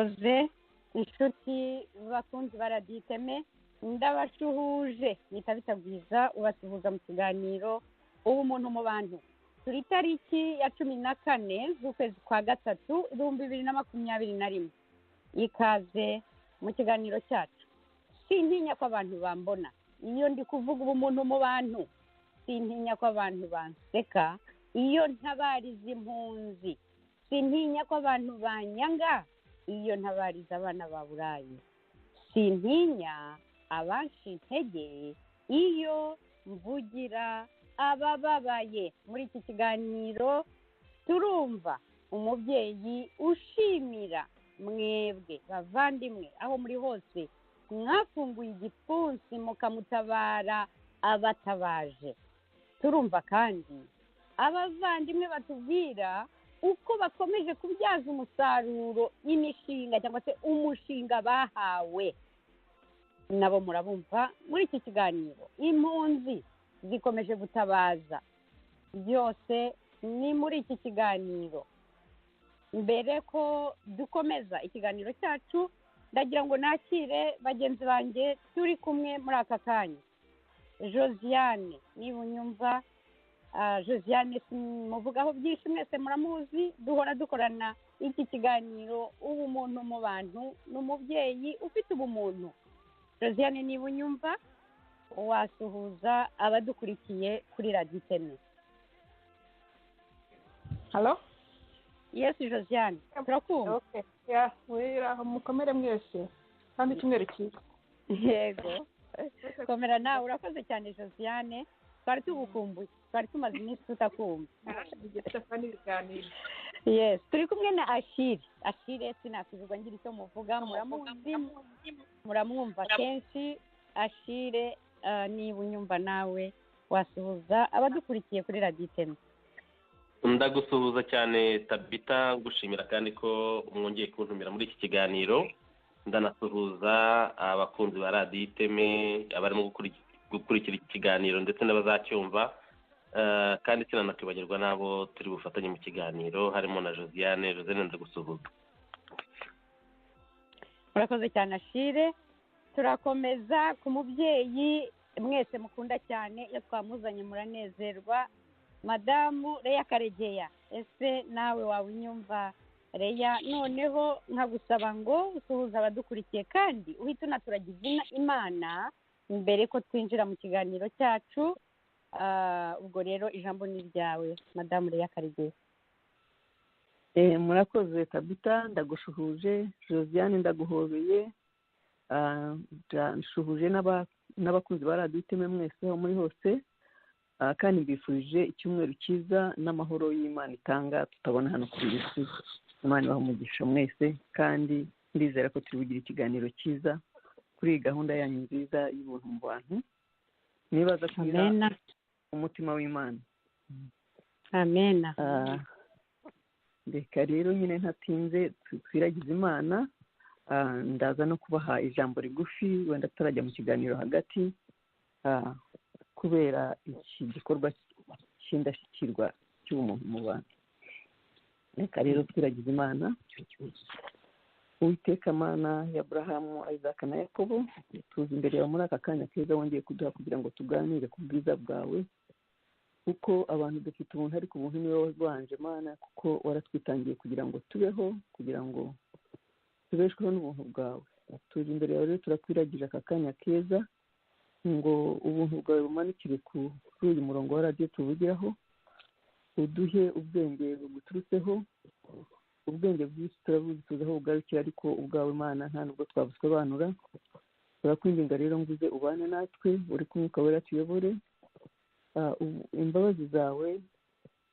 murakoze inshuti bakunzi baraditeme ndabashuhuje nita bitagwiza ubasuhuza mu kiganiro ubumuntu mu bantu turi tariki ya 14 z'ukwezi kwa gatatu 2021 ikaze mu kiganiro cyacu sintinya ko abantu bambona iyo ndi kuvuga ubumuntu mu bantu sintinya ko abantu banseka iyo ntabariza impunzi sintinya ko abantu banyanga iyo ntabariza abana ba burayi sintinya abanshi intege iyo mvugira abababaye muri iki kiganiro turumva umubyeyi ushimira mwebwe bavandimwe aho muri hose mwafunguye igipfunsi mukamutabara abatabaje turumva kandi abavandimwe batubwira uko bakomeje kubyaza umusaruro imishinga cyangwa se umushinga bahawe nabo murabumva muri iki kiganiro impunzi zikomeje gutabaza byose ni muri iki kiganiro mbere ko dukomeza ikiganiro cyacu ndagira ngo nakire bagenzi banjye turi kumwe muri aka kanya Josiane niba unyumva Josiane muvugaho byinshi mwese muramuzi duhora dukorana iki kiganiro ubumuntu mu bantu n'umubyeyi ufite ubumuntu Josiane niba unyumva wasuhuza abadukurikiye kuri Radio Teme. Halo? Yes Josiane turakumva. Okay. Ya, wera mukomere mwese. Kandi kimwere cyiza. Yego. Komera nawe urakoze cyane Josiane. Twari tugukumbuye. Twari tumaze iminsi tutakumva. Yes, turi kumwe na Ashire sinakuzwa ngira icyo muvuga muramwumva kenshi Ashire niba unyumva nawe wasuhuza abadukurikiye kuri Radio Teme. Ndagusuhuza cyane Tabita gushimira kandi ko mwongeye kuntumira muri iki kiganiro ndanasuhuza abakunzi ba Radio Teme abarimo gukurikira iki kiganiro ndetse n'abazacyumva kandi sinanakwibagirwa nabo turi bufatanye mu kiganiro harimo na Josiane ndagusuhuza. Murakoze cyane Ashire turakomeza ku mubyeyi mwese mukunda cyane iyo twamuzanye muranezerwa Madamu Leya Karegeya ese nawe waba unyumva Leya noneho nkagusaba ngo usuhuza abadukurikiye kandi uhita unaturagiza Imana mbere ko twinjira mu kiganiro cyacu ubwo rero ijambo ni ryawe Madamu Leya Karegeya. Murakoze Tabita ndagushuhuje Josiane ndaguhobeye nshuhuje n'abakunzi ba Radio Teme mwese aho muri hose kandi mbifurije icyumweru cyiza n'amahoro y'Imana itanga tutabona hano kuri isi. Imana ibahe umugisha mwese kandi ndizera ko turi bugira ikiganiro cyiza kuri gahunda yanyu nziza y'ubuntu mu bantu nibaza kugira umutima w'Imana. Amen. Reka rero nyine ntatinze twiragize Imana ndaza no kubaha ijambo rigufi wenda turajya mu kiganiro hagati kubera iki gikorwa cy'indashyikirwa cy'ubumuntu mu bantu. Reka rero twiragize Imana. Uwiteka Mana ya Abrahamu, Isaac na Yakobo tuzi imbere yawe muri aka kanya keza wongeye kuduha kugira ngo tuganire ku bwiza bwawe kuko abantu dufite ubuntu ariko ubuntu niwe wabanje Mana kuko waratwitangiye kugira ngo tubeho kugira ngo tubeshweho n'ubuntu bwawe. Tuzi imbere yawe rero turakwiragije aka kanya keza ngo ubuntu bwawe bumanukire kuri uyu murongo wa radio tuvugiraho uduhe ubwenge buguturutseho ubwenge bw'isi turabuzi tuzaho bugarukira ariko ubwawe Mana nta nubwo twabusobanura. Turakwinginga rero nguze ubane natwe uri kumwe ukabera tuyobore imbabazi zawe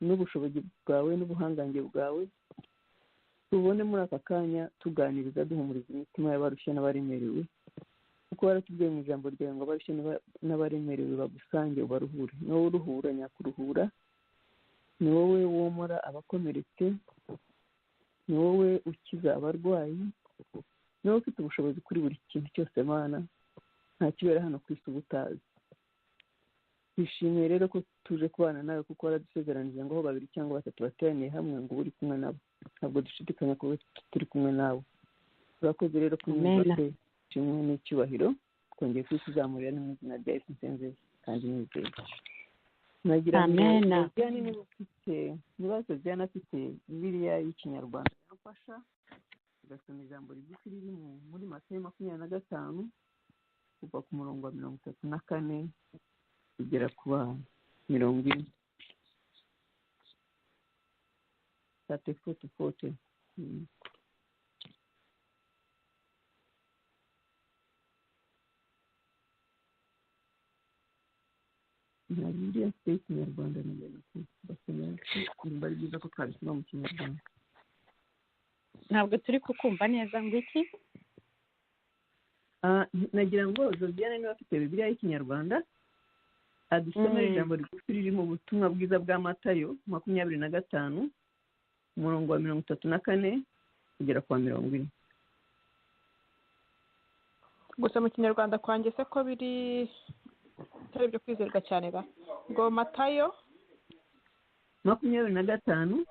n'ubushobozi bwawe n'ubuhangange bwawe tubone muri aka kanya tuganiriza duhumuriza imitima y'abarushye n'abaremerewe kuko waratubwiye mu ijambo ryawe ngo abarushye n'abaremerewe bagusange ubaruhure. Ni wowe uruhura nyakuruhura, ni wowe womora abakomeretse, ni wowe ukiza abarwayi, ni wowe ufite ubushobozi kuri buri kintu cyose Mana nta kibera hano ku isi ubutazi. Twishimiye rero ko tuje kubana nawe kuko waradusezeranije ngo aho babiri cyangwa batatu bateraniye hamwe ngo uri kumwe nabo. Ntabwo dushidikanya ko turi kumwe nawe. turakoze rero kunyumva pe kimwe n'icyubahiro twongeye kwisuzamurira no mu izina rya Yesu nsenze kandi nizeye nagira ngo Diane niba ufite ibibazo Diane afite Bibiliya y'Ikinyarwanda yamfasha ugasoma ijambo rigufi riri muri Matayo 25 kuva ku murongo wa 34 kugera ku wa 40 40 nta Bibiliya afite y'Ikinyarwanda nabona ko basomera nimba ari byiza ko twabisoma mu Kinyarwanda. ntabwo turi kukumva neza ngo iki nagira ngo Josiane niba afite Bibiliya y'Ikinyarwanda adusomere ijambo rigufi riri mu butumwa bwiza bwa Matayo 25 umurongo wa 34 kugera ku wa 40. gusa mu Kinyarwanda kwanjye se ko biri atari byo kwizerwa cyane ba ngo Matayo 25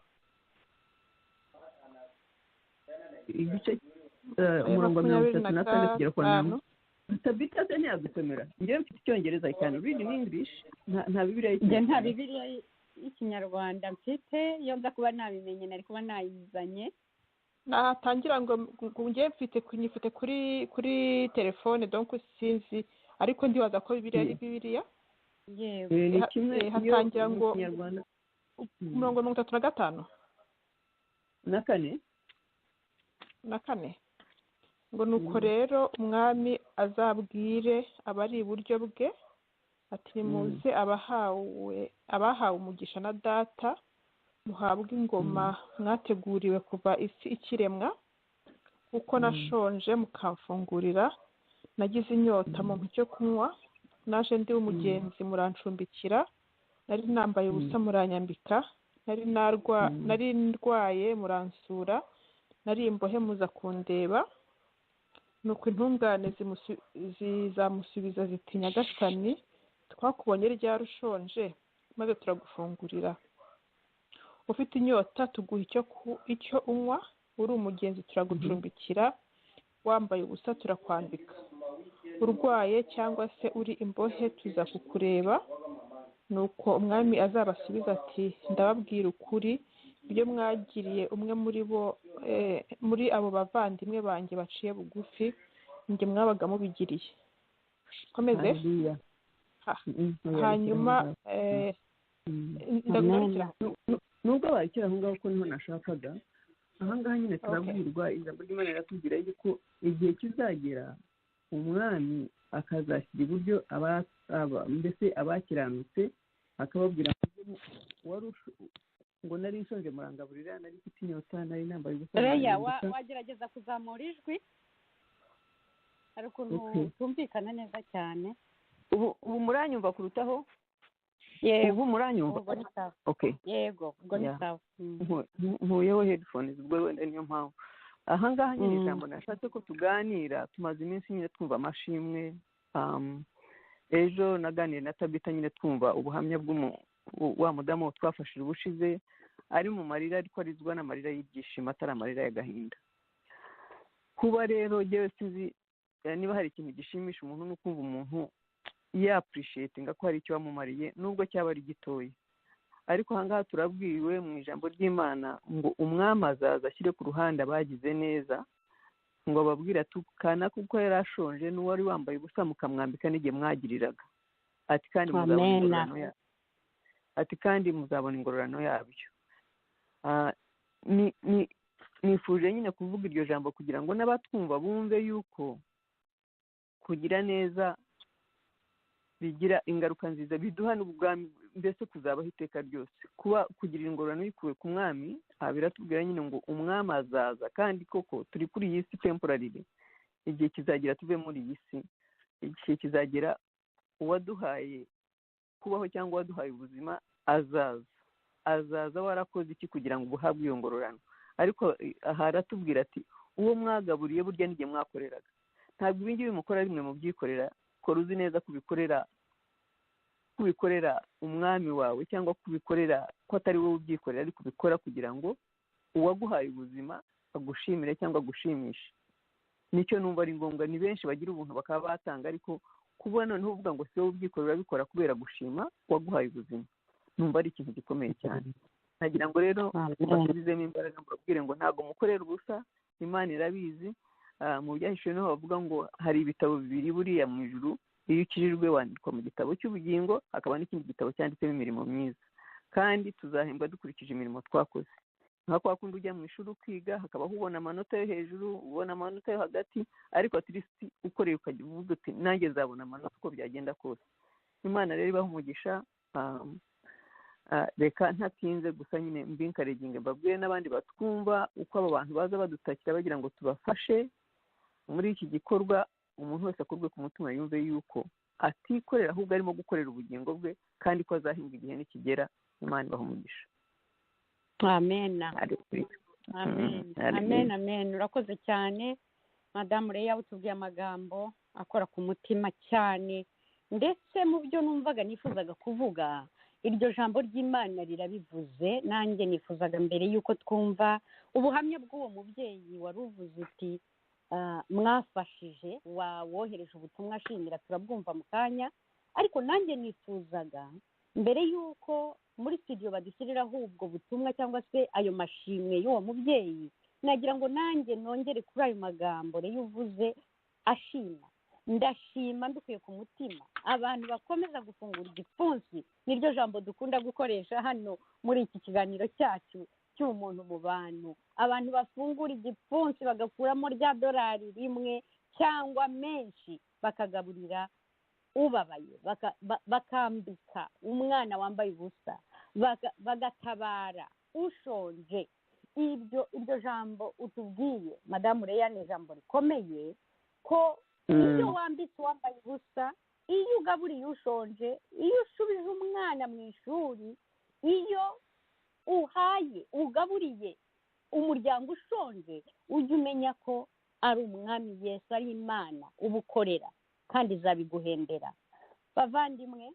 igice umurongo wa 34 kugera ku wa 40. Tabita se ntiyagusomera njyewe mfite Icyongereza cyane read in English nta Bibiliya y'Ikinyarwanda nta Bibiliya y'Ikinyarwanda mfite iyo nza kuba nabimenye nari kuba nayizanye natangira ngo njye mfite kuri telefone donc sinzi ariko ndibaza ko Bibiliya ari Bibiliya yego ni kimwe hatangira ngo Ikinyarwanda umurongo 35 na kane ngo nuko rero umwami azabwire abari iburyo bwe ati nimuze abahawe umugisha na data muhabwe ingoma mwateguriwe kuva isi ikiremwa kuko nashonje mukamfungurira nagize inyota mu cyo kunywa naje ndi umugenzi murancumbikira nari nambaye ubusa muranyambika nari ndwaye muransura nari imbohe muza kundeba nuko intungane zizamusubiza ziti Nyagasani twakubonye ryari ushonje maze turagufungurira ufite inyota tuguha icyo unywa uri umugenzi turagucumbikira wambaye ubusa turakwambika urwaye cyangwa se uri imbohe tuza kukureba nuko umwami azabasubiza ati ndababwira ukuri ibyo mwagiriye umwe muri abo bavandimwe banjye baciye bugufi njye mwabaga mubigiriye komeze hanyuma nubwo bakira aho ngaho ko niho nashakaga aha ngaha nyine turabwirwa ijambo ry'Imana riratubwira yuko igihe kizagera umwami akazashyira iburyo mbese abakiranutse akababwira ngo nari nshonje murangaburira nari mfite inyota nari nambaye ubusa Reya wagerageza kuzamura ijwi hari ukuntu tumvikana neza cyane ubu muranyumva kurutaho yego ubu muranyumva okay yego ubwo ni sawa nkuyeho headphones ubwo wenda niyo mpamvu aha ngaha nyine ijambo nashatse ko tuganira tumaze iminsi nyine twumva amashimwe ejo naganiriye na Tabita nyine twumva ubuhamya wa mudamu twafashije ubushize ari mu marira ariko arizwa n'amarira y'ibyishimo atari amarira y'agahinda kuba rero yewe sinzi niba hari ikintu gishimisha umuntu no kumva umuntu appreciatinga ko hari icyo wamumariye nubwo cyaba ari gitoya ariko aha ngaha turabwiwe mu ijambo ry'Imana ngo umwami azaza ashyire ku ruhande abagize neza ngo ababwire atukana kuko yari ashonje n'uwari wambaye ubusa mukamwambika n'igihe mwagiriraga ati kandi muzabona ingororano yabyo nifuje nyine kuvuga iryo jambo kugira ngo n'abatwumva bumve yuko kugira neza bigira ingaruka nziza biduha n'ubwami mbese kuzabaho iteka ryose kugira ingororano yikuwe ku mwami biratubwira nyine ngo umwami azaza kandi koko turi kuri iyi si temporarily igihe kizagira tuve muri iyi si igihe kizagera uwaduhaye kubaho cyangwa uwaduhaye ubuzima azaza warakoze iki kugira ngo uhabwe iyo ngororano ariko aha aratubwira ati uwo mwagaburiye burya n'igihe mwakoreraga ntabwo ibi ngibi mukora rimwe mu byikorera kora uzi neza kubikorera umwami wawe cyangwa kubikorera ko atari wowe ubyikorera ariko ubikora kugira ngo uwaguhaye ubuzima agushimire cyangwa agushimishe nicyo numva ari ngombwa. Ni benshi bagira ubuntu bakaba batanga, ariko kuba noneho uvuga ngo si wowe ubyikorera urabikora kubera gushima uwaguhaye ubuzima, numva ari ikintu gikomeye cyane. nagira ngo rero basubizemo imbaraga mbabwire ngo ntabwo mukorera ubusa, Imana irabizi. Mu byahishuwe niho bavuga ngo hari ibitabo bibiri buriya mu ijuru, iyo ukirijwe wandikwa mu gitabo cy'ubugingo, hakaba n'ikindi gitabo cyanditsemo imirimo myiza, kandi tuzahembwa dukurikije imirimo twakoze. nka kwa kundi ujya mu ishuri ukiga, hakabaho ubona amanota yo hejuru, ubona amanota yo hagati, ariko atirisiti ukoreye ukajya uvuga uti nanjye nzabona amanota uko byagenda kose. Imana rero ibaha umugisha. Reka ntatinze gusa nyine mbinkareginge mbabwire n'abandi batwumva uko abo bantu baza badutakira bagira ngo tubafashe muri iki gikorwa. Umuntu wese akurwe ku mutima yumve yuko atikorera, ahubwo arimo gukorera ubugingo bwe, kandi ko azahinga igihe nikigera. Imana ibaha umugisha. amen amen amen. Urakoze cyane madamu Leya, utubwiye amagambo akora ku mutima cyane, ndetse mu byo numvaga nifuzaga kuvuga iryo jambo ry'Imana rirabivuze. Nanjye nifuzaga mbere y'uko twumva ubuhamya bw'uwo mubyeyi wari uvuze uti mwafashije, wohereje ubutumwa ashimira, turabwumva mu kanya. Ariko nanjye nifuzaga mbere y'uko muri studio badushyiriraho ubwo butumwa cyangwa se ayo mashimwe y'uwo mubyeyi, nagira ngo nanjye nongere kuri ayo magambo Leya uvuze ashima. Ndashima mbikuye ku mutima abantu bakomeza gufungura igipfunsi, niryo jambo dukunda gukoresha hano muri iki kiganiro cyacu cy'umuntu mu bantu. Abantu bafungura igipfunsi bagakuramo rya dolari rimwe cyangwa menshi, bakagaburira ubabaye, bakambika umwana wambaye ubusa, bagatabara ushonje. Iryo jambo utubwiye madamu Leya ni ijambo rikomeye, ko iyo wambitse uwambaye ubusa, iyo ugaburiye ushonje, iyo ushubije umwana mu ishuri, iyo ugaburiye umuryango ushonje, ujye umenya ko ari umwami Yesu, ari Imana ubukorera, kandi izabiguhendera. Bavandimwe,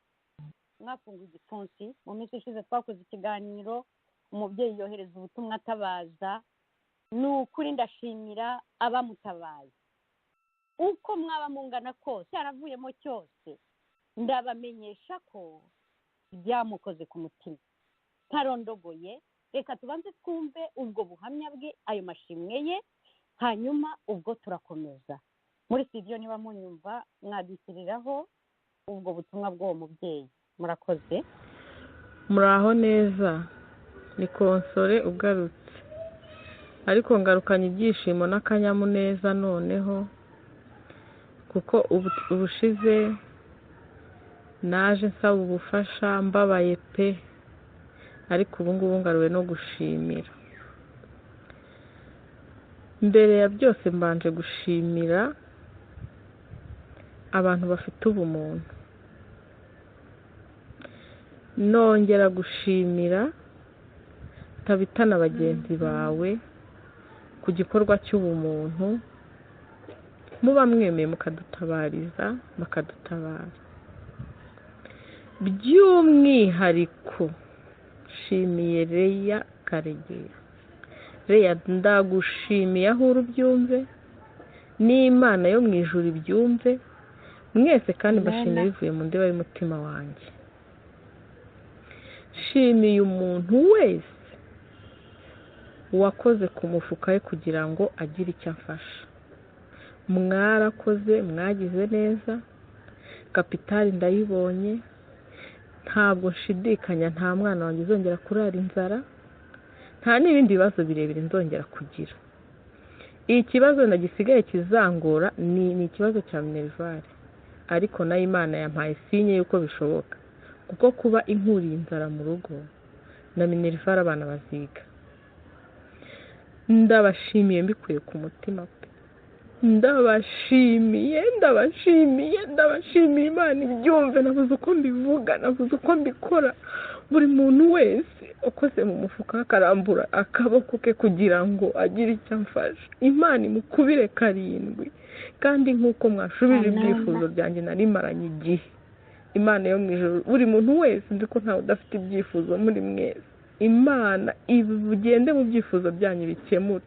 mwafunguye igipfunsi. Mu minsi ishize twakoze ikiganiro, umubyeyi yohereza ubutumwa atabaza. Ni ukuri ndashimira abamutabaye, uko mwaba mungana kose, yaravuyemo cyose, ndabamenyesha ko byamukoze ku mutima ntarondogoye. Reka tubanze twumve ubwo buhamya bwe, ayo mashimwe ye, hanyuma ubwo turakomeza. Muri studio niba munyumva, mwadushyiriraho ubwo butumwa bw'uwo mubyeyi. Murakoze. Muraho neza, ni Konsole ugarutse, ariko ngarukanye ibyishimo n'akanyamuneza noneho, kuko ubushize naje nsaba ubufasha mbabaye pe, ariko ubu ngubu ngaruwe no gushimira. Mbere ya byose mbanje gushimira abantu bafite ubumuntu, nongera gushimira Tabitana bagenzi bawe ku gikorwa cy'ubumuntu, muba mwemeye mukadutabariza, bakadutabara. By'umwihariko shimiye Leya Karegeya. Leya, ndagushimiye aho uri ubyumve, n'Imana yo mu ijuru ibyumve, mwese kandi mbashimira bivuye mu ndiba y'umutima wanjye. Shimiye umuntu wese wakoze ku mufuka we kugira ngo agire icyo afasha. Mwarakoze, mwagize neza, kapitali ndayibonye, ntabwo nshidikanya nta mwana wanjye uzongera kurara inzara, nta n'ibindi bibazo birebire nzongera kugira. Ikibazo nagisigaye kizangora ni ikibazo cya minerivare, ariko nayo Imana yampaye sinye yuko bishoboka, kuko kuba inkuriye inzara mu rugo na minerivare abana baziga. Ndabashimiye mbikuye ku mutima pe, ndabashimiye Imana ibyumve. Nabuze uko mbivuga, nabuze uko mbikora. Buri muntu wese ukoze mu mufuka akarambura akaboko ke kugira ngo agire icyo amfasha, Imana imukubire karindwi, kandi nk'uko mwashubije ibyifuzo byanjye nari maranye igihe. Imana yo mu ijuru, buri muntu wese, nzi ko ntawe udafite ibyifuzo muri mwese, Imana ibugende mu byifuzo byanyu bikemure.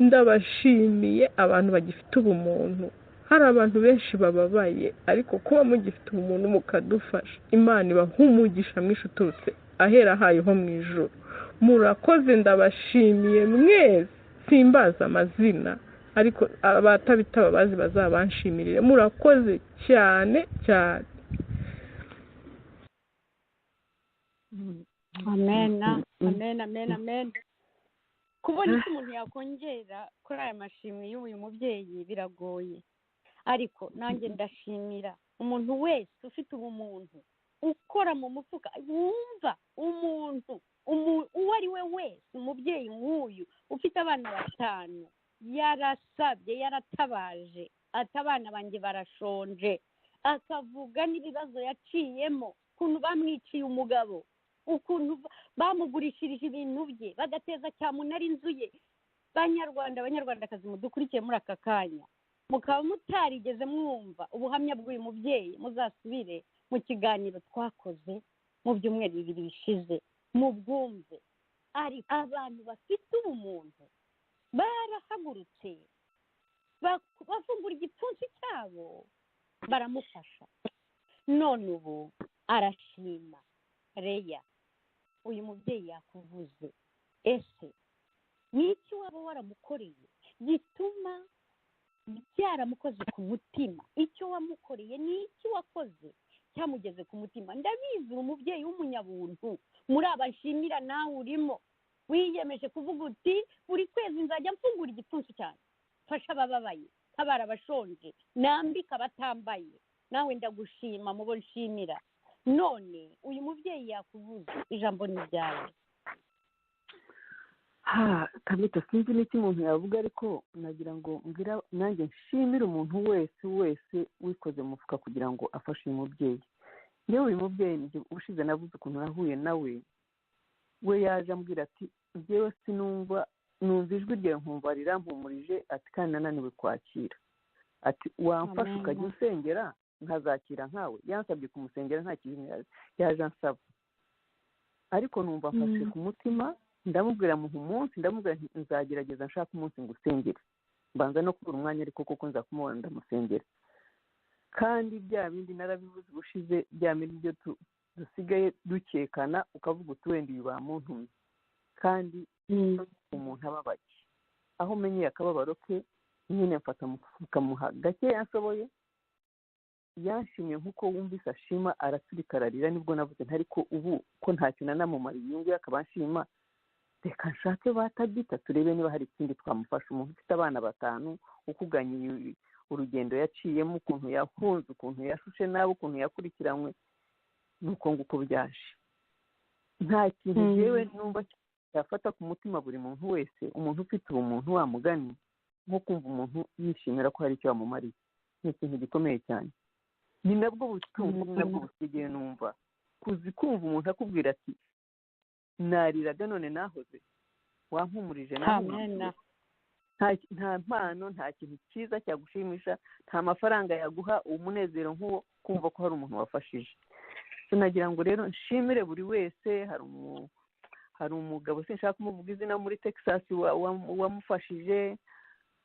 ndabashimiye abantu bagifite ubumuntu. Hari abantu benshi bababaye ariko kuba mugifite ubumuntu mukadufasha, Imana ibaha umugisha mwinshi uturutse ahera hayo ho mu ijuru. Murakoze, ndabashimiye mwese, simbaza amazina ariko abatabitaba bazi bazabanshimirire. Murakoze cyane cyane. amen amen amen amen. Kubona icyo umuntu yakongera kuri aya mashimwe y'uyu mubyeyi biragoye, ariko nanjye ndashimira umuntu wese ufite ubumuntu, ukora mu mufuka, wumva umuntu uwo ari we wese. Umubyeyi nk'uyu ufite abana 5 yarasabye, yaratabaje ati abana banjye barashonje, akavuga n'ibibazo yaciyemo, ukuntu bamwiciye umugabo, ukuntu bamugurishirije ibintu bye, bagateza cyamunara inzu ye. Banyarwandakazi mudukurikiye muri aka kanya, mukaba mutarigeze mwumva ubuhamya bw'uyu mubyeyi, muzasubire mu kiganiro twakoze mu byumweru 2 bishize mubwumve. Ariko abantu bafite ubumuntu barahagurutse, bafungura igipfunsi cyabo, baramufasha. None ubu arashima. Reya, uyu mubyeyi yakuvuze, ese ni iki waba waramukoreye gituma byaramukoze ku mutima? Icyo wamukoreye ni iki wakoze cyamugeze ku mutima? Ndabizi umubyeyi w'umunyabuntu, muri abashimira nawe urimo, wiyemeje kuvuga uti buri kwezi nzajya mfungura igipfunsi cyane, fasha abababaye, tabara abashonje, nambika abatambaye. Nawe ndagushima mubo nshimira. None uyu mubyeyi yakuvuze, ijambo ni ryawe. Kamita, sinzi n'iki umuntu yavuga, ariko nagira ngo ngira nanjye nshimire umuntu wese wikoze mu mufuka kugira ngo afashe uyu mubyeyi. Yewe uyu mubyeyi ubushize navuze ukuntu nahuye nawe, we yaje ambwira ati njyewe numva ijwi ryawe nkumva rirampumurije, ati kandi nananiwe kwakira, ati wamfasha ukajya usengera nkazakira nkawe. Yansabye kumusengera nta kintu yaje ansaba, ariko numva mfashe ku mutima. Ndamubwira muha umunsi, ndamubwira nzagerageza nshaka umunsi ngo usengere, mbanza no kubura umwanya ariko koko nza kumubona ndamusengera. Kandi bya bindi narabivuze ubushize, bya bindi byo dusigaye dukekana, ukavuga uti wenda uyu bamuntumye, kandi umuntu ababaye. Aho umenyeye akababaro ke, nyine mfata mukamuha gake yanshoboye. Yanshimye nk'uko wumvise ashima, araturika ararira. Nibwo navuze ariko ubu ko ntacyo nanamumariye, inyungu y'akabanshima, reka nshake batagita turebe niba hari ikindi twamufasha. Umuntu ufite abana 5 ukuganye urugendo yaciyemo, ukuntu yahunze, ukuntu yashushe nabi, ukuntu yakurikiranywe, nuko nguko byaje. Nta kintu yewe numva yafata ku mutima buri muntu wese, umuntu ufite ubumuntu wa mugani, nko kumva umuntu yishimira ko hari icyo yamumariye. Ni ikintu gikomeye cyane. Ni nabwo butungo, nabwo busigaye numva kumva umuntu akubwira ati nariraga none nahoze, wampumurije nawe. Nta mpano, nta kintu cyiza cyagushimisha, nta mafaranga yaguha umunezero nk'uwo kumva ko hari umuntu wafashije. Tunagira ngo rero nshimire buri wese. Hari umugabo sinshaka kumuvuga izina muri Texas wamufashije.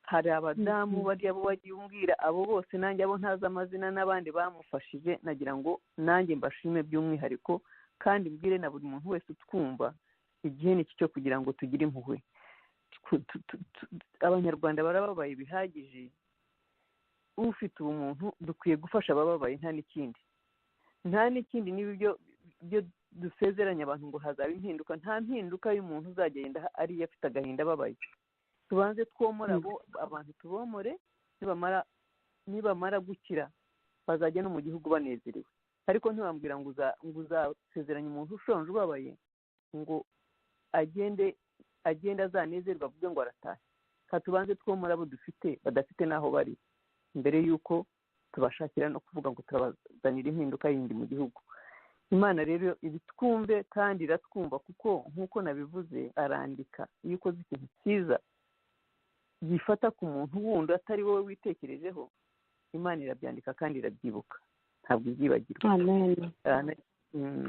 Hari abadamu bariya bo wagiye umbwira, abo bose nanjye abo ntazi amazina n'abandi bamufashije, nagira ngo nanjye mbashime by'umwihariko. Kandi mbwire na buri muntu wese utwumva, igihe ni cyo kugira ngo tugire impuhwe. Abanyarwanda barababaye bihagije. Ufite ubumuntu dukwiye gufasha abababaye, nta n'ikindi n'ibyo dusezeranya abantu ngo hazaba impinduka. Nta mpinduka y'umuntu uzagenda ari afite agahinda ababaye. Tubanze twomora abo abantu, tubomore, nibamara gukira bazajya no mu gihugu banezerewe. Ariko ntibambwira ngo uzasezeranya umuntu ushonje ubabaye ngo agende azanezerwa avuge ngo aratahe. Tubanze twomora abo dufite badafite n'aho bari, mbere y'uko tubashakira no kuvuga ngo turabazanira impinduka yindi mu gihugu. Imana rero ibitwumve kandi iratwumva, kuko nk'uko nabivuze arandika. Iyo ukoze ikintu cyiza gifata ku muntu wundi atari wowe witekerejeho, Imana irabyandika kandi irabyibuka, ntabwo ibyibagirwa.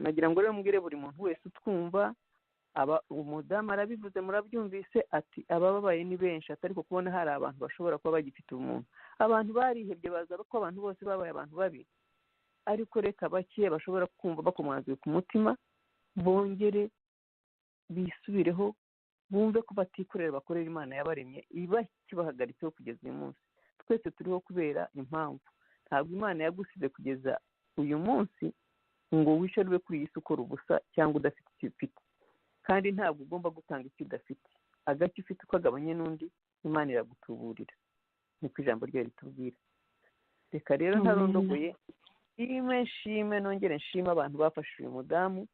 Nagira ngo rero mbwire buri muntu wese utwumva, umudamu arabivuze murabyumvise ati abababaye ni benshi atari ko kubona hari abantu bashobora kuba bagifite umuntu. Abantu barihebye baza ko abantu bose babaye abantu babi, ariko reka bake bashobora kumva bakomwazuye ku mutima bongere bisubireho bumve ko batikorera bakorera Imana yabaremye iba kibahagaritseho kugeza uyu munsi. Twese turiho kubera impamvu, ntabwo Imana yagusize kugeza uyu munsi ngo wicare kuri iyi si ukora ubusa cyangwa udafite icyo ufite, kandi ntabwo ugomba gutanga icyo udafite. Agake ufite ukagabanye n'undi, Imana iragutuburira, niko ijambo ryayo ritubwira. Reka rero ntarondogoye nshime nongere nshima abantu bafashije uyu mudamu,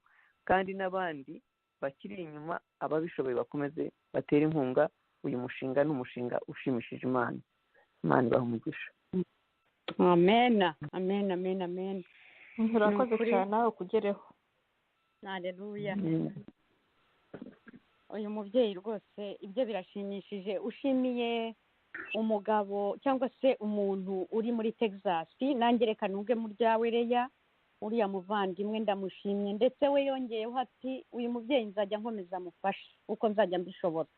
kandi n'abandi bakiri inyuma ababishoboye bakomeze batera inkunga. Uyu mushinga ni umushinga ushimishije Imana. Imana ibaha umugisha. amen amen amen amen. Urakoze cyane nawe kugereho. Haleluya. Uyu mubyeyi rwose ibyo birashimishije. Ushimiye umugabo cyangwa se umuntu uri muri Texas, nanjye reka nubwe mu ryawe Leya, uriya muvandimwe ndamushimye, ndetse we yongeyeho ati uyu mubyeyi nzajya nkomeza mufashe uko nzajya mbishobora.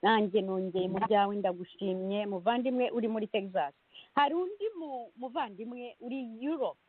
Nanjye nongeye mu ryawe ndagushimye muvandimwe uri muri Texas. Hari undi muvandimwe uri Europe,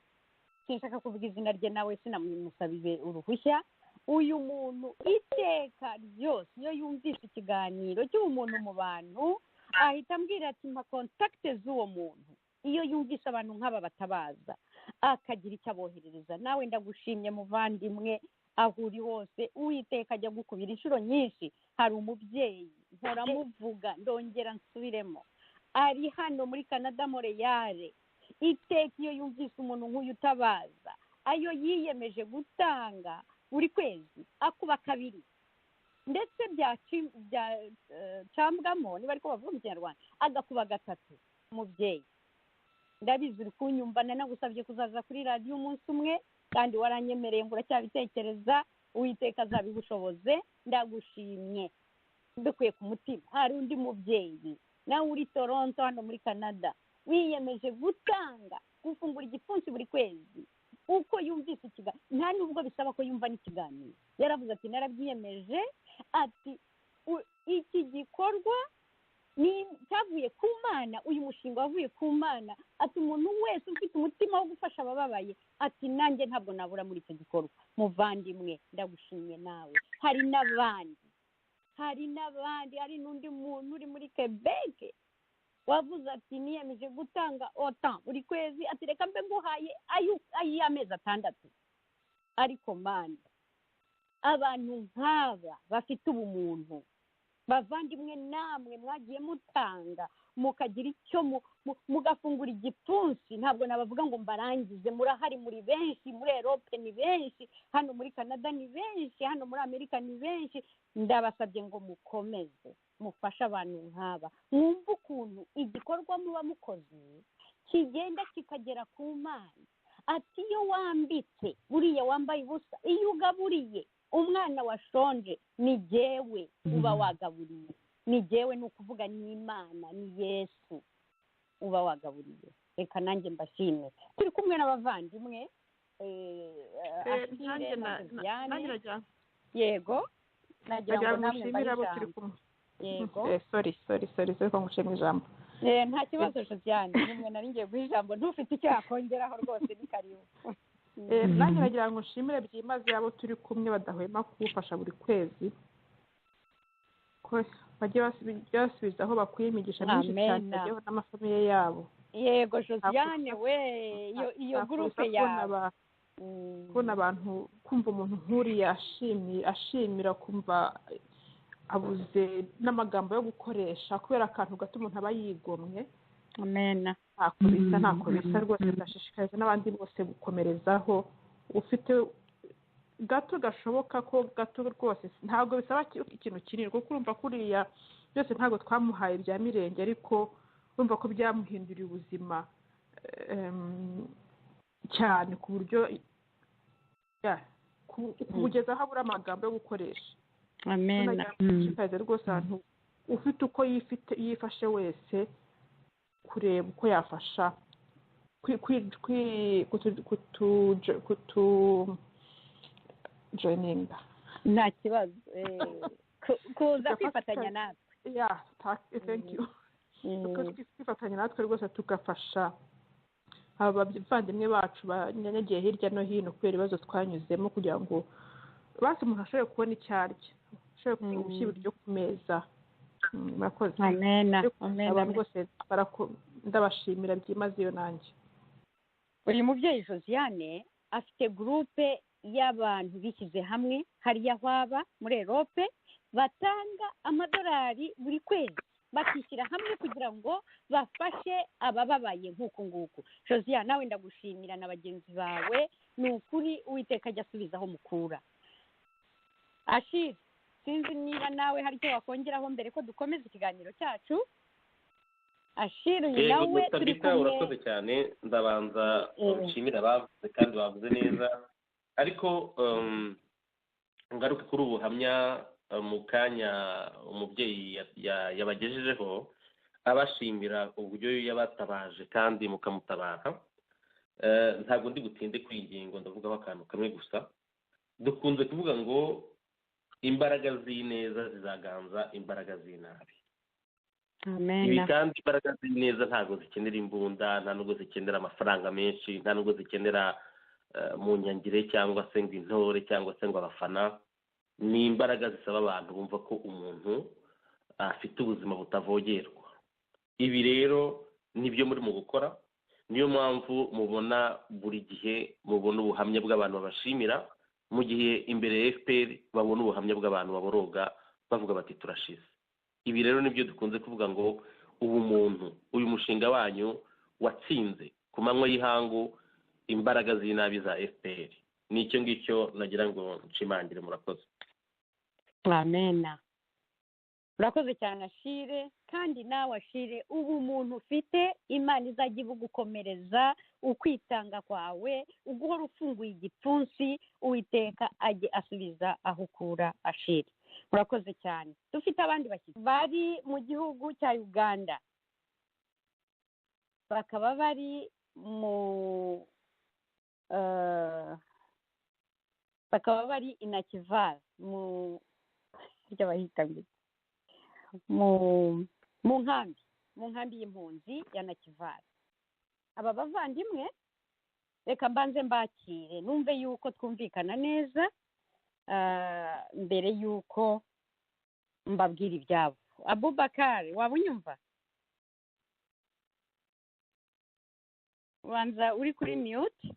sinshaka kuvuga izina rye nawe sinamusabiye uruhushya. Uyu muntu iteka ryose iyo yumvise ikiganiro cy'umuntu mu bantu ahita ambwira ati mpa kontakite z'uwo muntu. Iyo yumvise abantu nk'aba batabaza akagira icyo aboherereza. Nawe ndagushimye muvandimwe, aho uri hose Uwiteka ajya gukubira inshuro nyinshi. Hari umubyeyi mpora muvuga ndongera nsubiremo, ari hano muri Canada Montreal. Iteka iyo yumvise umuntu nk'uyu utabaza, ayo yiyemeje gutanga buri kwezi akuba kabiri, ndetse byacambwamo niba ariko bavuga mu Kinyarwanda agakuba gatatu. Umubyeyi ndabizi uri kunyumva, nanagusabye kuzaza kuri radiyo umunsi umwe, kandi waranyemereye ngo uracyabitekereza. Uwiteka azabigushoboze. Ndagushimye mbikuye ku mutima. Hari undi mubyeyi nawe uri Toronto hano muri Canada wiyemeje gufungura igipfunsi buri kwezi. Uko yumvise ikiganiro, nta nubwo bisaba ko yumva n'ikiganiro, yaravuze ati narabyiyemeje, ati iki gikorwa cyavuye ku Mana, uyu mushinga wavuye ku Mana. Ati umuntu wese ufite umutima wo gufasha abababaye, ati nanjye ntabwo nabura muri icyo gikorwa. Muvandimwe ndagushimye nawe. Hari n'abandi, hari n'undi muntu uri muri Quebec wavuze ati niyemeje gutanga otan buri kwezi, ati reka mbe nguhaye ay'amezi 6. Ariko Mana, abantu nk'aba bafite ubumuntu, bavandimwe namwe mwagiye mutanga mukagira icyo mugafungura igipfunsi. Ntabwo nabavuga ngo mbarangize, murahari, muri benshi, muri Europe ni benshi, hano muri Canada ni benshi, hano muri Amerika ni benshi. Ndabasabye ngo mukomeze mufashe abantu nk'aba, mwumve ukuntu igikorwa muba mukoze kigenda kikagera ku Mana. Ati iyo wambitse buriya wambaye ubusa, iyo ugaburiye umwana washonje ni jyewe uba wagaburiye, ni jyewe, ni ukuvuga ni Imana, ni Yesu uba wagaburiye. Reka nanjye mbashime. Turi kumwe n'abavandimwe yego, nagira ngo namwe mbashimire. Yego, sorry ko ngushimira ijambo. Nta kibazo cyane, nimwe nari ngiye guha ijambo, ntufite icyo yakongeraho rwose ni karibu. Nanjye nagira ngo nshimire byimaze abo turi kumwe badahwema kuwufasha buri kwezi, ko bagiye basubiza aho bakwiye imigisha myinshi cyane bagiyeho n'amafamiye yabo. Yego Josiane we, iyo gurupe yawe kubona abantu, kumva umuntu nk'uriya ashimira, kumva abuze n'amagambo yo gukoresha kubera akantu gato umuntu aba yigomwe. Amen. Ntako bisa rwose. Ndashishikariza n'abandi bose gukomerezaho. Ufite gato gashoboka, ko gato rwose, ntabwo bisaba ikintu kinini, kuko urumva kuriya byose ntabwo twamuhaye bya mirenge, ariko urumva ko byamuhinduriye ubuzima cyane, ku buryo kugeza aho abura amagambo yo gukoresha. Amen. Ndashishikariza rwose abantu ufite uko yifashe wese kureba uko yafasha kutu joininga. nta kibazo kuza kwifatanya natwe. Thank you. Kwifatanya natwe rwose tugafasha abavandimwe bacu banyanyagiye hirya no hino kubera ibibazo twanyuzemo, kugira ngo basi umuntu ashobore kubona icyo arya, ashobore gushyira ibiryo ku meza. Murakoze. Abantu bose ndabashimira byimazeyo nanjye. Uyu mubyeyi Josiane afite gurupe y'abantu bishyize hamwe hariya hwaba muri Europe, batanga amadolari buri kwezi, bakishyira hamwe kugira ngo bafashe abababaye nk'uku nguku. Josiane, nawe ndagushimira na bagenzi bawe, ni ukuri Uwiteka ajya asubizaho mukura. Ashir, sinzi niba nawe hari icyo wakongeraho mbere ko dukomeza ikiganiro cyacu. Ashir, uyu nawe turi kumwe. Urakoze cyane, ndabanza nshimira abavuze kandi bavuze neza, ariko ngaruke kuri ubuhamya mu kanya umubyeyi yabagejejeho, abashimira uburyo yabatabaje kandi mukamutabara. Ntabwo ndi gutinde kuri iyi ngingo, ndavugaho akantu kamwe gusa. Dukunze kuvuga ngo imbaraga z'ineza zizaganza imbaraga z'inabi. Ibi kandi imbaraga z'ineza ntabwo zikenera imbunda, nta nubwo zikenera amafaranga menshi, nta nubwo zikenera mu nyangire cyangwa se ngo intore cyangwa se ngo abafana. Ni imbaraga zisaba abantu bumva ko umuntu afite ubuzima butavogerwa. Ibi rero nibyo muri mu gukora, niyo mpamvu mubona buri gihe mubona ubuhamya bw'abantu babashimira, mu gihe imbere ya FPR babona ubuhamya bw'abantu baboroga bavuga bati turashize. Ibi rero nibyo dukunze kuvuga ngo ubumuntu, uyu mushinga wanyu watsinze ku manywa y'ihangu imbaraga z'inabi za FPR. Nicyo ngicyo nagira ngo nshimangire. Murakoze. Amena. Urakoze cyane Ashire, kandi nawe Ashire, ubu muntu ufite Imana izajya ibugukomereza, ukwitanga kwawe uguhora ufunguye igipfunsi, Uwiteka ajye asubiza aho ukura. Ashire, urakoze cyane. Dufite abandi bashyitsi bari mu gihugu cya Uganda, bakaba bari Inakival mu nkambi y'impunzi ya Nakival. Aba bavandimwe reka mbanze mbakire numve yuko twumvikana neza mbere yuko mbabwira ibyabo. Abubakar, waba unyumva? Wanza uri kuri mute,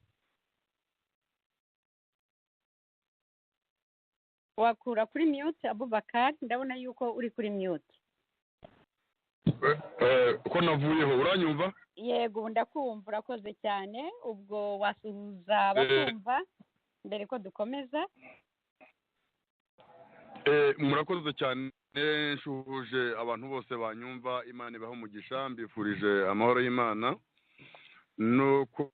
wakura kuri mute. Abubakar, ndabona yuko uri kuri mute. Ko navuyeho uranyumva? Yego, ndakumva. Urakoze cyane. Ubwo wasuhuza abakumva mbere ko dukomeza. Murakoze cyane, nshuhuje abantu bose banyumva. Imana ibaho umugisha, mbifurije amahoro y'Imana. Nuko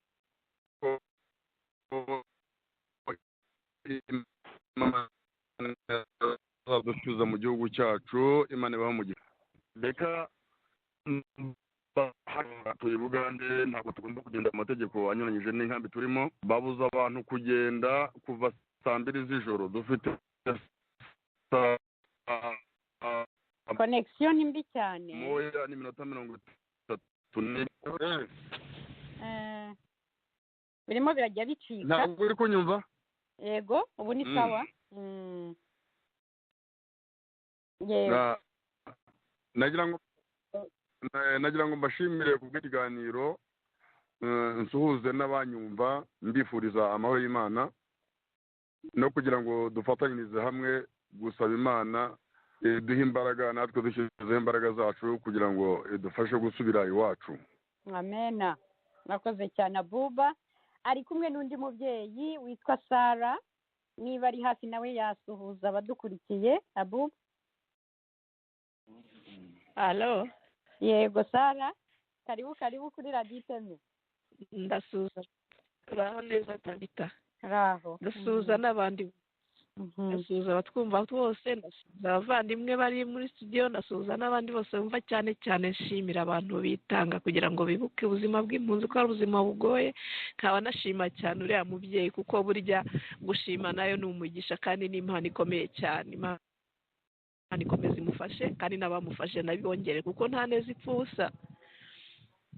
dusubiza mu gihugu cyacu. Imana ibaho umugisha. Reka tuye Bugande, ntabwo tugomba kugenda amategeko anyuranyije n'inkambi turimo. Babuza abantu kugenda kuva saa 2 z'ijoro. Dufite connection mbi cyane. Moya ni minota 30. Birimo birajya bicika. Ntabwo uri kunyumva? Yego, ubu ni sawa. Yego. Nagira ngo mbashimire ku bw'ikiganiro, nsuhuze n'abanyumva, mbifuriza amahoro y'Imana, no kugira ngo dufatanyirize hamwe gusaba Imana duhe imbaraga, natwe dushyizeho imbaraga zacu kugira ngo dufashe gusubira iwacu. Amena. Nakoze cyane. Abuba ari kumwe n'undi mubyeyi witwa Sara, niba ari hafi nawe yasuhuza abadukurikiye. Abuba. Halo. Yego Sara, karibu kuri Radio Iteme. Ndasuhuza. Uraho neza Tabita? Raho. Ndasuhuza n'abandi. ndasuhuza abatwumva bose, ndasuhuza abavandimwe bari muri studio, ndasuhuza n'abandi bose bumva, cyane cyane nshimira abantu bitanga kugira ngo bibuke ubuzima bw'impunzi ko ari ubuzima bugoye. Nkaba nashima cyane uriya mubyeyi, kuko burya gushima nayo ni umugisha kandi ni impano ikomeye cyane. Imana ikomeze imufashe kandi n'abamufashe nabibongere, kuko nta neza ipfa ubusa.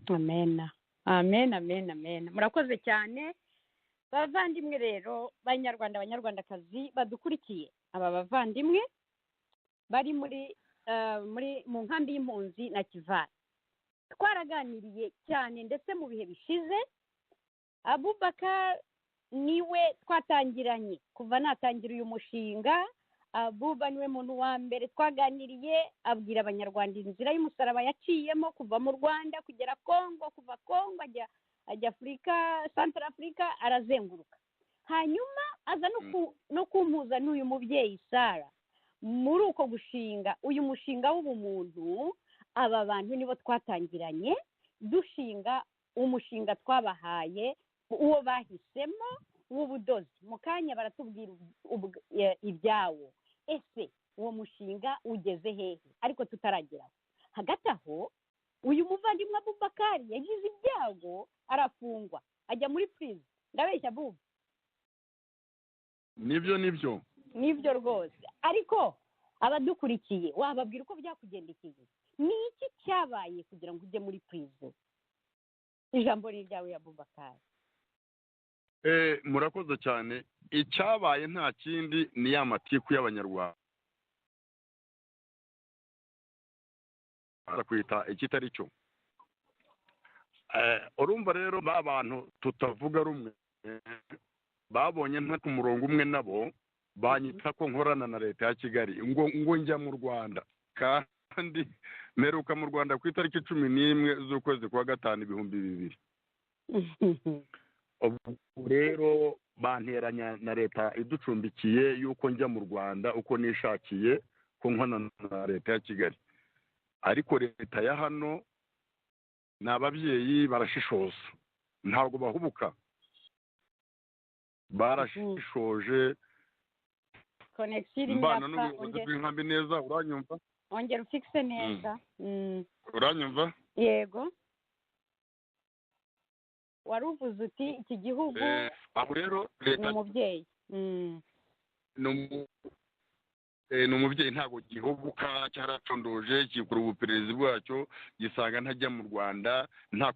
amena amen amen amen. murakoze cyane bavandimwe rero, banyarwanda banyarwandakazi badukurikiye. Aba bavandimwe bari mu nkambi y'impunzi na Kivara, twaraganiriye cyane ndetse mu bihe bishize. Abubakar niwe twatangiranye kuva natangira uyu mushinga. Abuba niwe muntu wa mbere twaganiriye, abwira abanyarwanda inzira y'umusaraba yaciyemo kuva mu Rwanda kugera Kongo, kuva Kongo ajya Afurika, Central Africa, arazenguruka. Hanyuma aza no kumpuza n'uyu mubyeyi Sara muri uko gushinga uyu mushinga w'ubumuntu. Aba bantu nibo twatangiranye dushinga umushinga twabahaye, uwo bahisemo w'ubudozi. Mu kanya baratubwira ibyawo. Ese uwo mushinga ugeze hehe? Ariko tutarageraho. Hagati aho uyu muvandimwe Abubakar yagize ibyago, arafungwa, ajya muri prison. Ndabeshya Bubu? Nibyo rwose. Ariko abadukurikiye wababwira uko byakugendekeye? Ni iki cyabaye kugira ngo ujye muri prison? Ijambo ni ryawe Abubakar. Murakoze cyane. Icyabaye nta kindi ni ya matiku y'abanyarwanda kwita ikitari cyo. Urumva rero ba bantu tutavuga rumwe babonye nta ku murongo umwe, nabo banyita ko nkorana na leta ya Kigali ngo njya mu Rwanda, kandi meruka mu Rwanda ku itariki 11 z'ukwezi kwa gatanu 2000. Ubu rero banteranya na leta iducumbikiye yuko njya mu Rwanda uko nishakiye, ko nkorana na leta ya Kigali. Ariko leta ya hano ni ababyeyi barashishoza, ntabwo bahubuka, barashishoje. Connection mbana n'ubuyobozi bw'inkambi neza. Uranyumva? Ongera ufixe neza. Uranyumva? Yego. Waruvuze uti iki gihugu aho rero leta ni umubyeyi. ni umubyeyi, ntabwo gihubuka, cyaracondoje kikura ubupererezi bwacyo, gisanga ntajya mu Rwanda, nta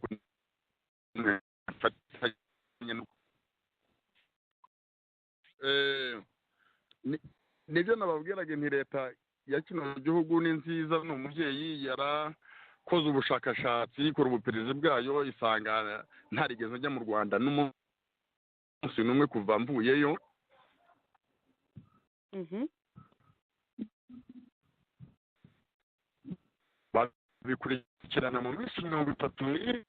nibyo nababwiraga. Nti leta ya kino gihugu ni nziza, ni umubyeyi, yarakoze ubushakashatsi, ikora ubupererezi bwayo, isanga ntarigeze njya mu Rwanda n'umunsi n'umwe kuva mvuyeyo. Babikurikirana mu minsi 30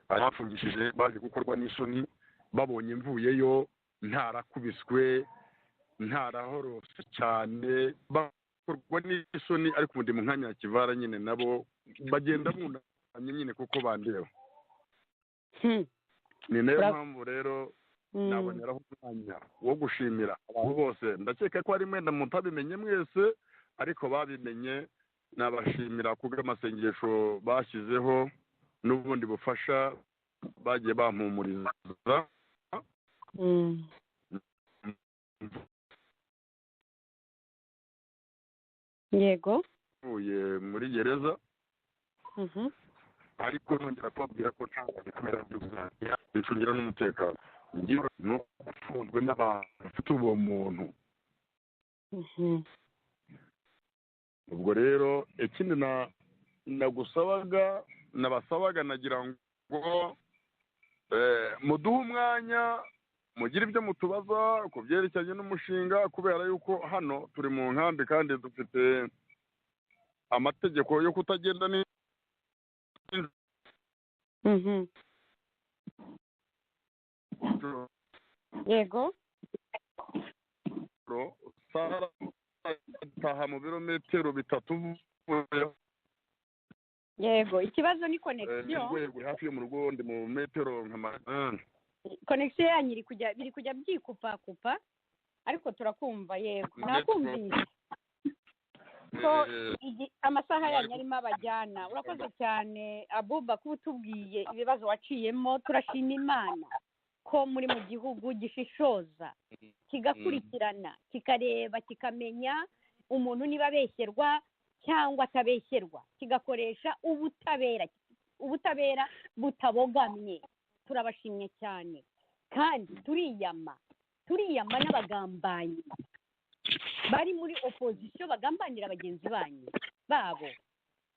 barafungishije, baje gukorwa n'isoni, babonye mvuyeyo ntarakubiswe, ntarahorose cyane, bakorwa n'isoni. Ariko ubundi mu nkanya ya Kivara nyine nabo bagenda bunamye nyine kuko bandeba. Ni nayo mpamvu rero naboneraho umwanya wo gushimira abantu bose. Ndakeka ko ari mwenda mutabimenye mwese, ariko babimenye. Nabashimira kubw'amasengesho bashyizeho n'ubundi bufasha bagiye bampumuriza. Yego. Uye muri gereza. Ariko nongera kubabwira ko ntabwo bikomera by'ubuzima, bicungira n'umutekano. Ngira no gufunzwe n'abantu bafite uwo muntu. Ubwo rero ikindi nabasabaga nagira ngo muduhe umwanya, mugire ibyo mutubaza ku byerekeranye n'umushinga, kubera yuko hano turi mu nkambi kandi dufite amategeko yo kutagenda Yego. taha mu birometero 3. Yego, ikibazo ni connection. Hafi yo mu rugo ndi mu metero nka connection yanyu biri kujya byikupa. ariko turakumva. Yego, nakumvise ko amasaha yanyu arimo abajyana. Urakoze cyane Abuba kuba utubwiye ibibazo waciyemo. Turashima Imana ko muri mu gihugu gishishoza, kigakurikirana, kikareba, kikamenya umuntu niba abeshyerwa cyangwa atabeshyerwa, kigakoresha ubutabera butabogamye. Turabashimye cyane kandi turiyama n'abagambanyi bari muri opozisiyo bagambanira bagenzi babo.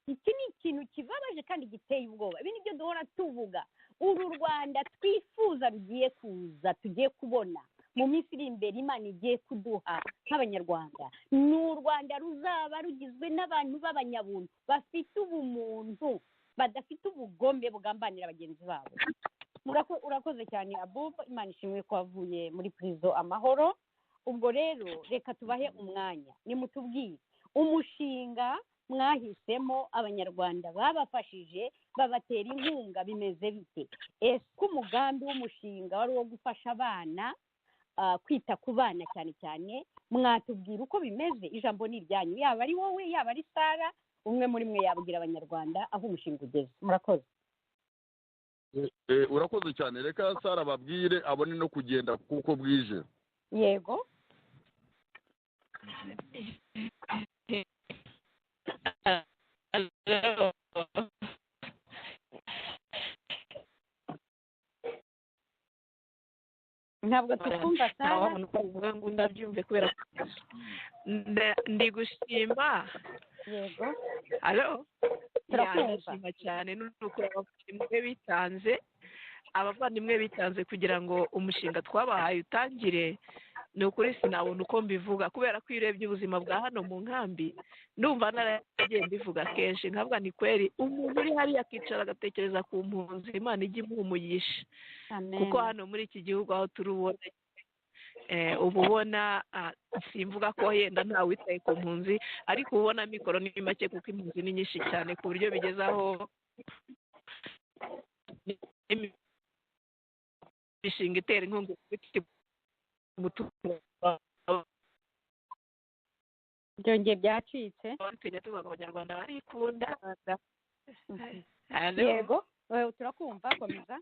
Iki ni ikintu kibabaje kandi giteye ubwoba. Ibi ni byo duhora tuvuga. Uru Rwanda twifuza rugiye kuza, tugiye kubona mu minsi iri imbere Imana igiye kuduha nk'abanyarwanda, ni u Rwanda ruzaba rugizwe n'abantu b'abanyabuntu bafite ubumuntu, badafite ubugome bugambanira bagenzi babo. Urakoze cyane Abuba, Imana ishimwe ko wavuye muri prison amahoro. Ubwo rero reka tubahe umwanya, nimutubwire umushinga mwahisemo, abanyarwanda babafashije, babatera inkunga, bimeze bite? Ese umugambi w'umushinga wari uwo gufasha abana, kwita ku bana cyane cyane, mwatubwira uko bimeze? Ijambo ni iryanyu, yaba ari wowe yaba ari Sara, umwe muri mwe yabwira abanyarwanda aho umushinga ugeze. Murakoze. Urakoze cyane. Reka Sara babwire abone no kugenda kuko bwije. Yego. Ntabwo tukumva Sara. ngo ndabyumve kubera ndi gushima. Yego. Halo. Turakumva cyane nuko abavandimwe bitanze kugira ngo umushinga twabahaye utangire. Ni ukuri sinabona uko mbivuga kubera ko iyo urebye ubuzima bwa hano mu nkambi, ndumva naragiye mbivuga kenshi, nkavuga ni kweri umuntu uri hariya akicara agatekereza ku mpunzi, Imana ijya imuha umugisha. Kuko hano muri iki gihugu aho turubona uba ubona, simvuga ko yenda ntawe witaye ku mpunzi, ariko ubona mikoro ni make kuko impunzi ni nyinshi cyane ku buryo bigeze aho imishinga itera inkunga byongeye byacitse. tujya tuvuga abanyarwanda barikunda. Yego, turakumva, komeza.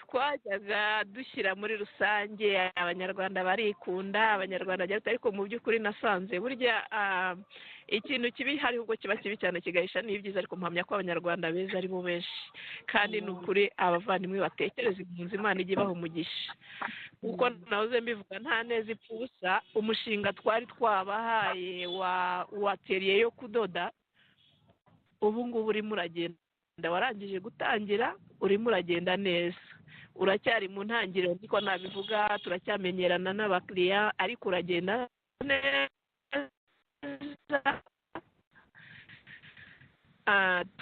Twajyaga dushyira muri rusange abanyarwanda barikunda, abanyarwanda ariko mu by'ukuri nasanze burya ikintu kibi hari ubwo kiba kibi cyane kigahisha n'ibyiza, ariko mpamya ko abanyarwanda beza ari bo benshi kandi ni ukuri abavandimwe batekereza impunzi, Imana ijya ibaha umugisha. kuko nahoze mbivuga nta neza ipfusa, umushinga twari twabahaye wa teriye yo kudoda ubu ngubu urimo uragenda, warangije gutangira urimo uragenda neza, uracyari mu ntangiriro niko nabivuga, turacyamenyerana n'abakiriya ariko uragenda neza.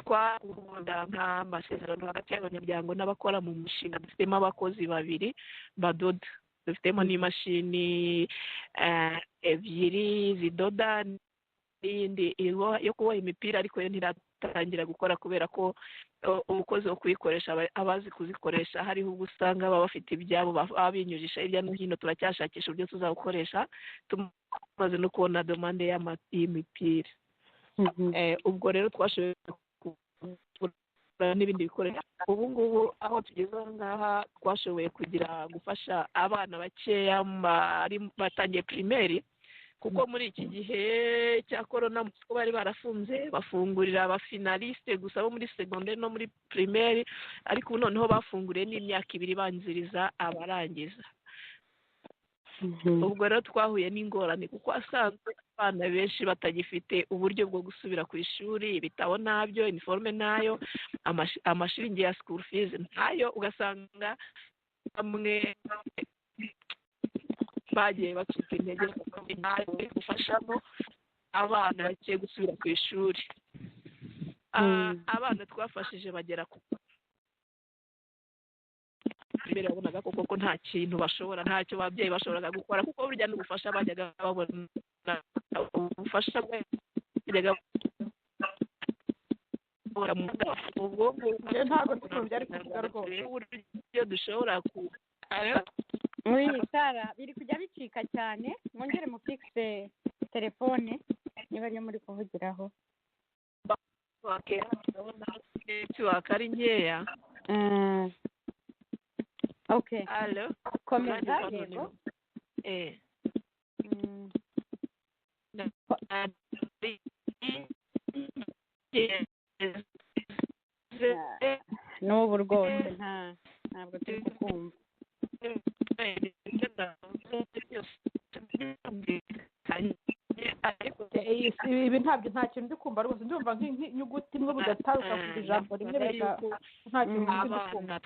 Twakunda nk'amasezerano hagati y'abanyamuryango n'abakora mu mushinga, dufitemo abakozi 2 badoda, dufitemo n'imashini 2 zidoda n'indi yo kuboha imipira, ariko yo ntiratangira gukora kubera ko umukozi wo kuyikoresha abazi kuzikoresha hariho ubwo usanga baba bafite ibyabo baba binyujisha hirya no hino. Turacyashakisha uburyo tuzawukoresha tumaze no kubona demande y'imipira. Ubwo rero twashoboye n'ibindi bikoresho. Ubu ngubu aho tugeze aha ngaha twashoboye gufasha abana bakeya batangiye primaire, kuko muri iki gihe cya corona ko bari barafunze bafungurira abafinaliste gusa bo muri secondaire no muri primaire, ariko ubu noneho bafunguriye n'imyaka 2 banziriza abarangiza. Ubwo rero twahuye n'ingorane kuko asanzwe abana benshi batagifite uburyo bwo gusubira ku ishuri, ibitabo nabyo, uniforme nayo, amashiringi ya school fees ntayo, ugasanga bamwe bagiye bacika intege gufashamo abana bagiye gusubira ku ishuri. Abana twafashije bagera ku mbere wabonaga koko nta kintu bashobora, ntacyo ababyeyi bashoboraga gukora, kuko burya n'ubufasha bajyaga babona, ubufasha bajyaga ubwo ntabwo tukumva ari kuvuga rwose uburyo dushobora Sara biri kujya bicika cyane mwongere mufikise telefone niba niyo muri kuvugiraho ndabona netiwaka ari nkeya. okay Alo, komeza yego n'ubu rwose ntabwo turi kukumva. ibi ntabyo nta kintu ndi kumva rwose ndumva nk'inyuguti imwe budataruka ku ijambo rimwe nta kintu ndi kumva.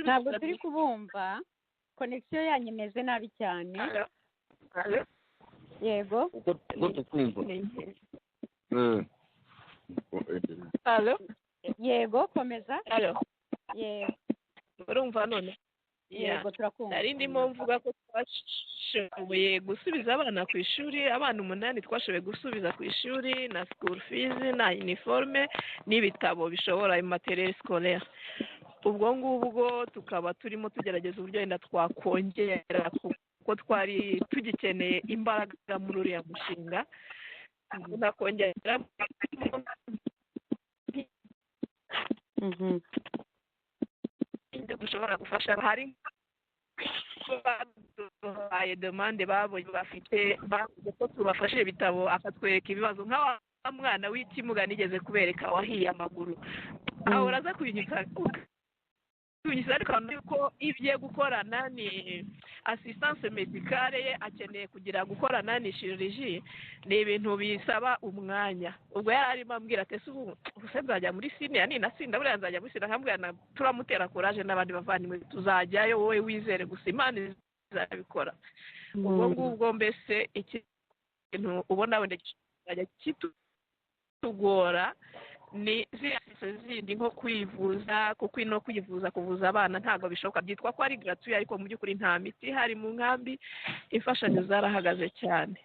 Ntabwo turi kubumva konegisiyo yanyu imeze nabi cyane. Yego yego komeza. Yego urumva none? Yego turakumva. Nari ndimo mvuga ko twashoboye gusubiza abana ku ishuri, abana 8 twashoboye gusubiza ku ishuri na school fees na uniforme n'ibitabo bishobora materiel scolaire. Ubwo ngubwo tukaba turimo tugerageza uburyo wenda twakongera kuko twari tugikeneye imbaraga muri uriya mushinga. Nakongera dushobora gufasha hari baduhaye demande babonye bafite ko tubafashe ibitabo akatwereka ibibazo nk'awa mwana w'ikimuga nigeze kubereka wahiye amaguru ahora aza kuyinyuka ariko ko ibye gukorana ni assistance médicale ye akeneye kugira gukorana ni chirurgie ni ibintu bisaba umwanya. Ubwo yari arimo ambwira ati ubu nzajya muri sine ni nasinda buriya nzajya muri sine nkambwira turamutera courage n'abandi bavandimwe tuzajyayo wowe wizere gusa Imana izabikora. Ubwo ngubwo mbese ikintu ubona wenda kizajya kitugora ni zindi nko kwivuza kuko ino kuvuza abana ntabwo bishoboka byitwa ko ari gratuit ariko mu by'ukuri nta miti hari mu nkambi imfashanyo zarahagaze cyane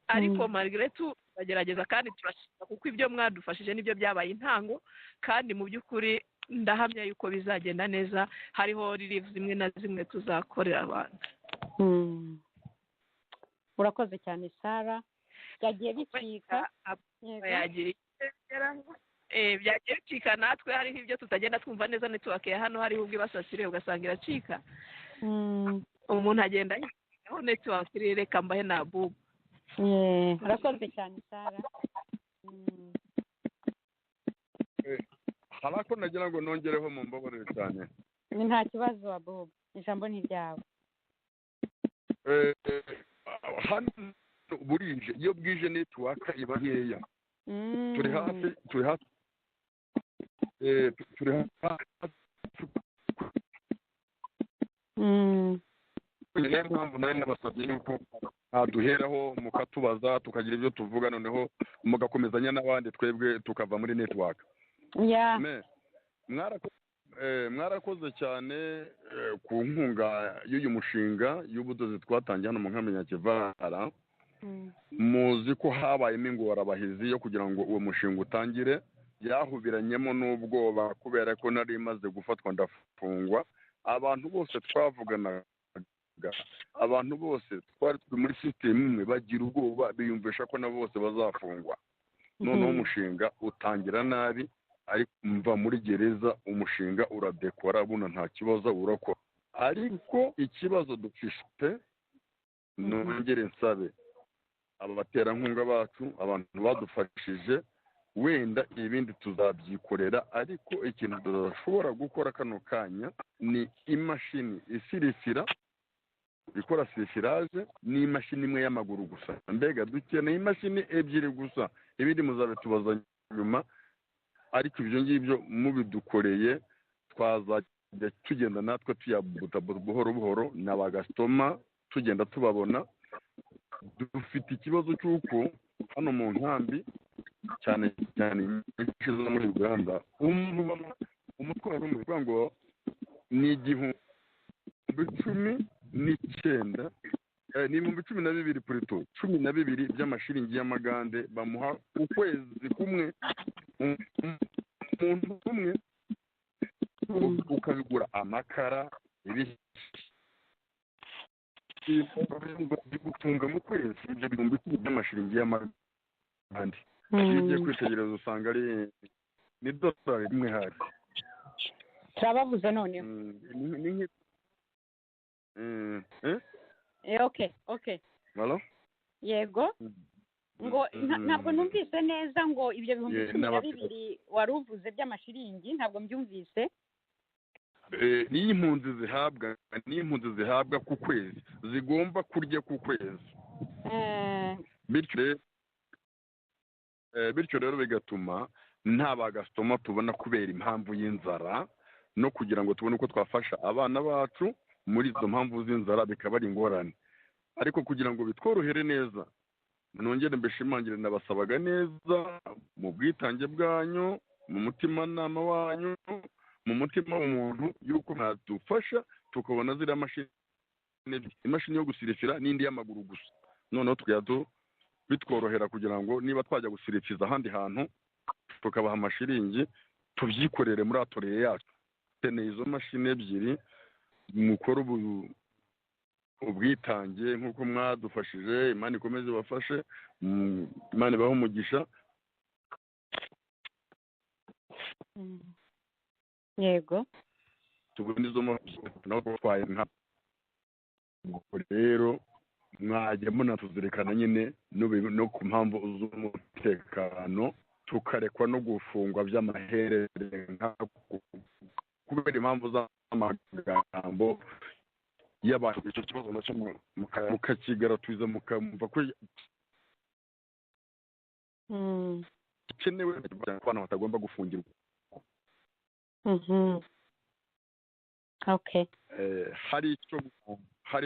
ariko malgré tout bagerageza kandi turashaka kuko ibyo mwadufashije nibyo byabaye intango kandi mu by'ukuri ndahamya yuko bizagenda neza hariho relief zimwe na zimwe tuzakorera abantu. Urakoze cyane Sara. Byagiye bicika yagira byagiye bicika natwe hariho ibyo tutagenda twumva neza network ya hano hariho ubwo ibasasire ugasanga iracika. Umuntu agenda aho network reka mbahe na bubu. Urakoze cyane Sara. harako nagira ngo nongereho mu mbabarire cyane. Ni nta kibazo wa bubu ijambo ni ryawe. Hano burije iyo bwije network iba nkeya. Turi hafi niyo mpamvu nari nabasabye yuko duheraho mukatubaza tukagira ibyo tuvuga noneho mugakomezanya n'abandi twebwe tukava muri network. Mwarakoze cyane ku nkunga y'uyu mushinga y'ubudozi twatangiye hano mu nkambi ya Kivara. Muzi ko habayemo ingorabahizi yo kugira ngo uwo mushinga utangire yahubiranyemo n'ubwoba kubera ko nari imaze gufatwa ndafungwa. Abantu bose twavuganaga abantu bose twari turi muri system imwe bagira ubwoba biyumvisha ko na bose bazafungwa. Noneho umushinga utangira nabi ariko mva muri gereza umushinga uradekora buna nta kibazo urakora. Ariko ikibazo dufite nongere nsabe aba baterankunga bacu abantu badufashije wenda ibindi tuzabyikorera ariko ikintu tudashobora gukora kano kanya ni imashini isirisira ikora sirifiraje ni imashini imwe y'amaguru gusa. Mbega dukeneye imashini ebyiri gusa ibindi muzabe tubaza nyuma ariko ibyo ngibyo mubidukoreye twazajya tugenda natwe tuyabuta buhoro buhoro n'abagasitoma tugenda tubabona. Dufite ikibazo cy'uko hano mu nkambi cyane cyane nyinshi zo muri Uganda umutwaro w'umurwa ngo ni 1019 ni 12 purito 12 by'amashiringi y'amagande bamuha ukwezi kumwe umuntu umwe ukabigura amakara bigutunga mu kwezi ibyo bihumbi by'amashiringi y'amagande iyo ugiye kwitegereza usanga ari ni $1 rimwe hari turabavuze noneho okay Halo? yego ngo ntabwo numvise neza ngo ibyo bihumbi 12 wari uvuze by'amashiringi ntabwo mbyumvise niyo impunzi zihabwa ku kwezi zigomba kurya ku kwezi bityo rero bigatuma nta bagasitoma tubona kubera impamvu y'inzara no kugira ngo tubone uko twafasha abana bacu muri izo mpamvu z'inzara bikaba ari ingorane ariko kugira ngo bitworohere neza nongere mbishimangire nabasabaga neza mu bwitange bwanyu mu mutimanama wanyu mu mutima w'umuntu yuko mwadufasha tukabona ziriya mashini imashini yo gusirifira n'indi y'amaguru gusa noneho tukajya bitworohera kugira ngo niba twajya gusirifiza ahandi hantu tukabaha amashiringi tubyikorere muri atoriye yacu dukeneye izo mashini ebyiri mukora ubwitange nk'uko mwadufashije imana ikomeze ibafashe imana ibahe umugisha yego tubone izo nako twaye nka rero mwajya munatuzirikana nyine no ku mpamvu z'umutekano tukarekwa no gufungwa by'amaherere kubera impamvu z'amagambo y'abantu icyo kibazo nacyo mukakigaratuza mukamva ko bikenewe abana batagomba gufungirwa hari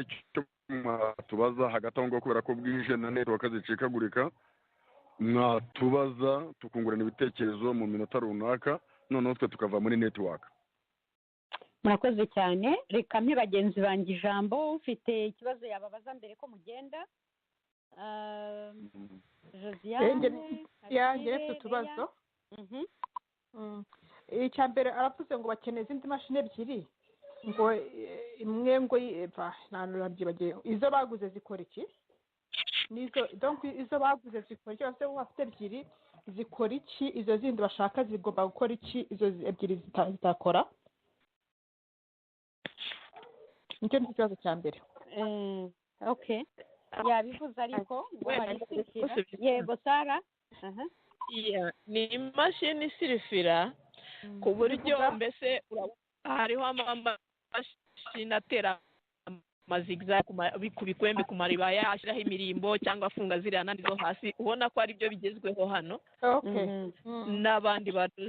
icyo mwatubaza hagati aho ngaho kubera ko bwije na network zicikagurika mwatubaza tukungurana ibitekerezo mu minota runaka noneho twe tukava muri network murakoze cyane reka mpe bagenzi banjye ijambo ufite ikibazo yababaza mbere ko mugenda Josiane yanjye utubazo icya mbere aravuze ngo bakeneye izindi mashini ebyiri ngo imwe ngo ntabyibagiye izo baguze zikora iki izo baguze zikora iki bafite bafite ebyiri zikora iki izo zindi bashaka zigomba gukora iki izo ebyiri zitakora nicyo ni ikibazo cya mbere yabivuze ariko ngo barisirifira yego Sara ni imashini isirifira ku buryo mbese hariho amamashini atera amazigza ku bikwembe ku mariba yashyiraho imirimbo cyangwa afunga ziriya nandi zo hasi ubona ko ari byo bigezweho hano n'abandi bantu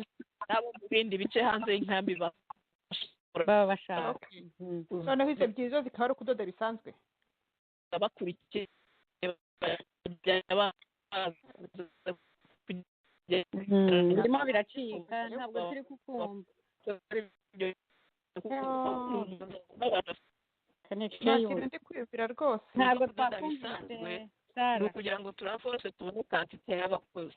nabo mu bindi bice hanze y'inkambi baba bashaka noneho izo byiza zikaba ari ukudoda bisanzwe bakurikiye birimo biracika ntabwo turi kukumva ndi kwiyumvira rwose ntabwo twakumvise ni ukugira ngo turaforce tubone kantite y'abakozi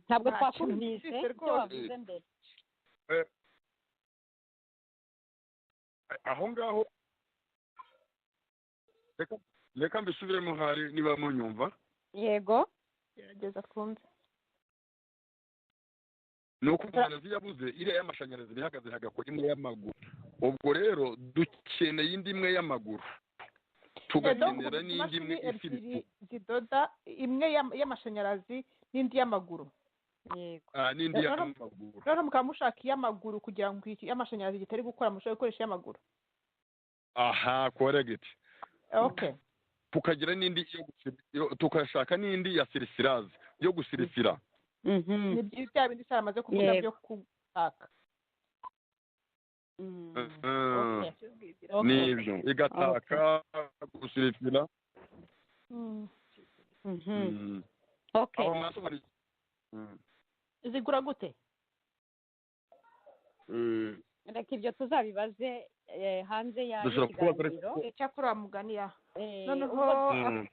ntabwo twakumvise icyo wavuze mbere aho ngaho reka mbisubiremo hari niba munyumva yego gerageza twumve ni uko amashanyarazi yabuze iriya y'amashanyarazi ihagaze hagakora imwe y'amaguru ubwo rero dukeneye indi imwe y'amaguru tugakenera n'indi imwe ebyiri zidoda imwe y'amashanyarazi n'indi y'amaguru yego n'indi y'amaguru rero mukaba mushaka iy'amaguru kugira ngo iy'amashanyarazi kitari gukora mushobora gukoresha iy'amaguru aha correct okay tukagira n'indi tukashaka n'indi ya sirisirazi yo gusirisira ni bya bindi cyane amaze kuvuga byo kushaka nibyo igataka gusirisira zigura gute reka ibyo tuzabibaze hanze y'ikiganiro icyakora muganiya noneho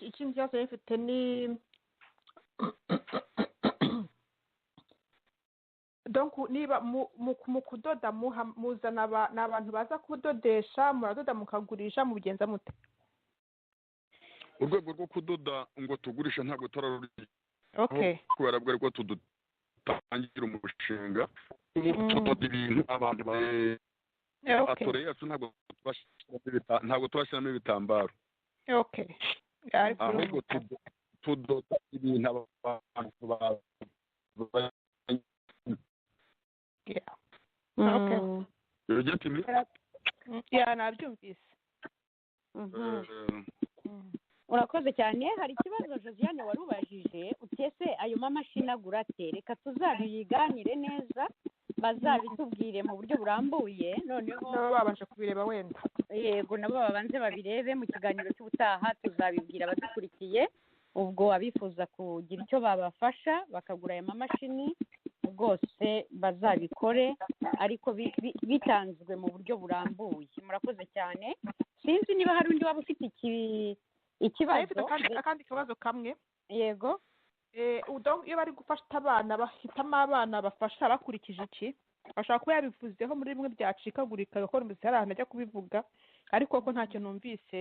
ikindi kibazo gifite ni donc niba mu kudoda muzana n'abantu baza kudodesha muradoda mukagurisha mubigenza mute? urwego rwo kudoda ngo tugurisha ntabwo turaruri Okay. kubera bwo tudutangira umushinga tudoda ibintu abantu atore yacu ntabwo turashyiramo ibitambaro. Okay. ahubwo tudoda ibintu abantu nabyumvise. urakoze cyane. hari ikibazo Josiane wari ubajije utese ayo mamashini agura ate? reka tuzabiganire neza bazabitubwire mu buryo burambuye, noneho nabo babanje kubireba wenda. yego nabo babanze babirebe mu kiganiro cy'ubutaha tuzabibwira abadukurikiye, ubwo abifuza kugira icyo babafasha bakagura aya mamashini rwose bazabikore ariko bitanzwe mu buryo burambuye. murakoze cyane. sinzi niba hari undi waba ufite ikibazo. akandi kabazo kamwe. yego. iyo bari gufasha abana bahitamo abana bafasha bakurikije iki? bashobora kuba yabivuzeho muri bimwe byacikagurika gakora mbese hari ahantu ajya kubivuga ariko ko ntacyo numvise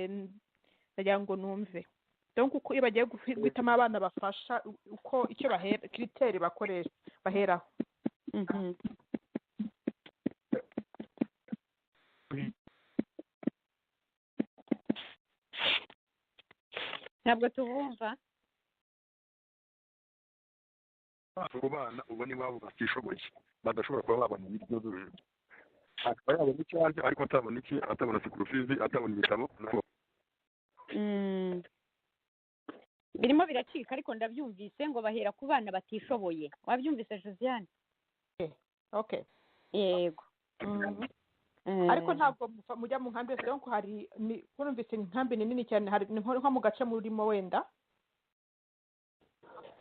ndagira ngo numve. donc uko iyo bagiye guhitamo abana bafasha uko icyo bahera kiriteri bakoresha baheraho. ntabwo tubumva. abo bana ubona iwabo batishoboye badashobora kuba babona ibiryo akaba yabona icyo arya ariko atabona iki, atabona sikurufizi, atabona ibitabo. birimo biracika ariko ndabyumvise ngo bahera ku bana batishoboye. wabyumvise Josiane? Okay. yego. ariko ntabwo mujya mu nkambi yose, donc hari numvise inkambi ni nini cyane, hari nko mu gace murimo wenda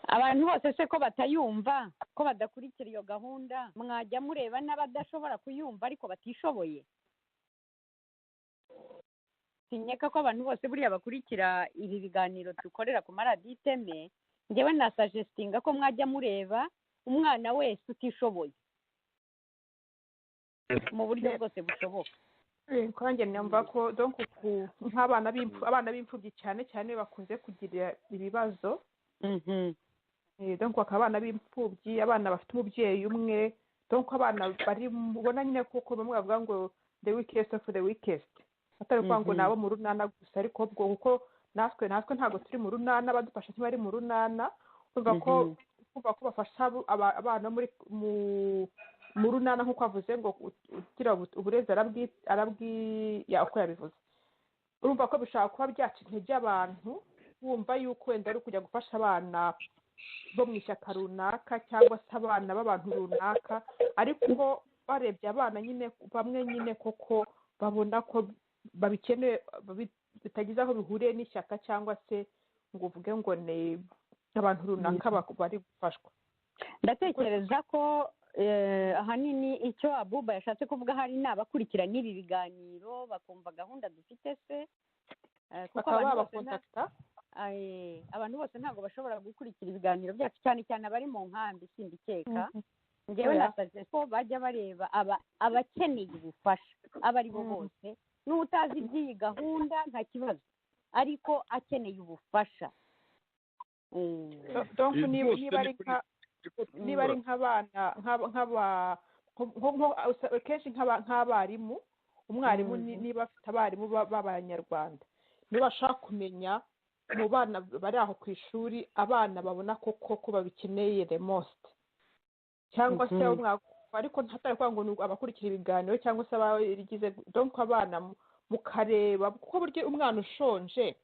abantu bose se ko batayumva, ko badakurikira iyo gahunda, mwajya mureba n'abadashobora kuyumva ariko batishoboye. sinyeka ko abantu bose buriya bakurikira ibi biganiro dukorera ku maradiyo iteme. njyewe nasajestinga ko mwajya mureba umwana wese utishoboye mu buryo bwose bushoboka. kandi nyumva ko donc nk'abana b'imfubyi cyane cyane bakunze kugira ibibazo. donc bakaba abana b'imfubyi, abana bafite umubyeyi umwe, donc abana bari ubona nyine kuko bamwe bavuga ngo the weakest of the weakest, atari ukuvuga ngo nabo mu runana gusa ariko kuko natwe ntabwo turi mu runana, badufasha ntibari mu runana. kumva ko bafasha abana mu runana nk'uko avuze ngo ugira uburezi uko yabivuze. urumva ko bishobora kuba byaca intege abantu wumva yuko wenda ari kujya gufasha abana bo mu ishyaka runaka cyangwa se abana b'abantu runaka, ariko barebye abana nyine bamwe nyine koko babona ko babikeneye bitagize aho bihuriye n'ishyaka cyangwa se ngo uvuge ngo ni abantu runaka bari gufashwa. ndatekereza ko ahanini icyo Abuba yashatse kuvuga hari n'abakurikira n'ibi biganiro bakumva gahunda dufite se, kuko abantu bose ntabwo bashobora gukurikira ibiganiro byacu, cyane cyane abari mu nkambi sindikeka. njyewe nasaze ko bajya bareba abakeneye ubufasha abo ari bo bose, n'utazi iby'iyi gahunda nta kibazo ariko akeneye ubufasha. donc niba ari nk'abana kenshi nk'abarimu, umwarimu niba afite abarimu b'abanyarwanda niba ashaka kumenya mu bana bari aho ku ishuri abana babona koko babikeneye the most, cyangwa se ariko hatari kuvuga ngo abakurikira ibiganiro cyangwa se abagize, donc abana mukareba kuko burya umwana ushonje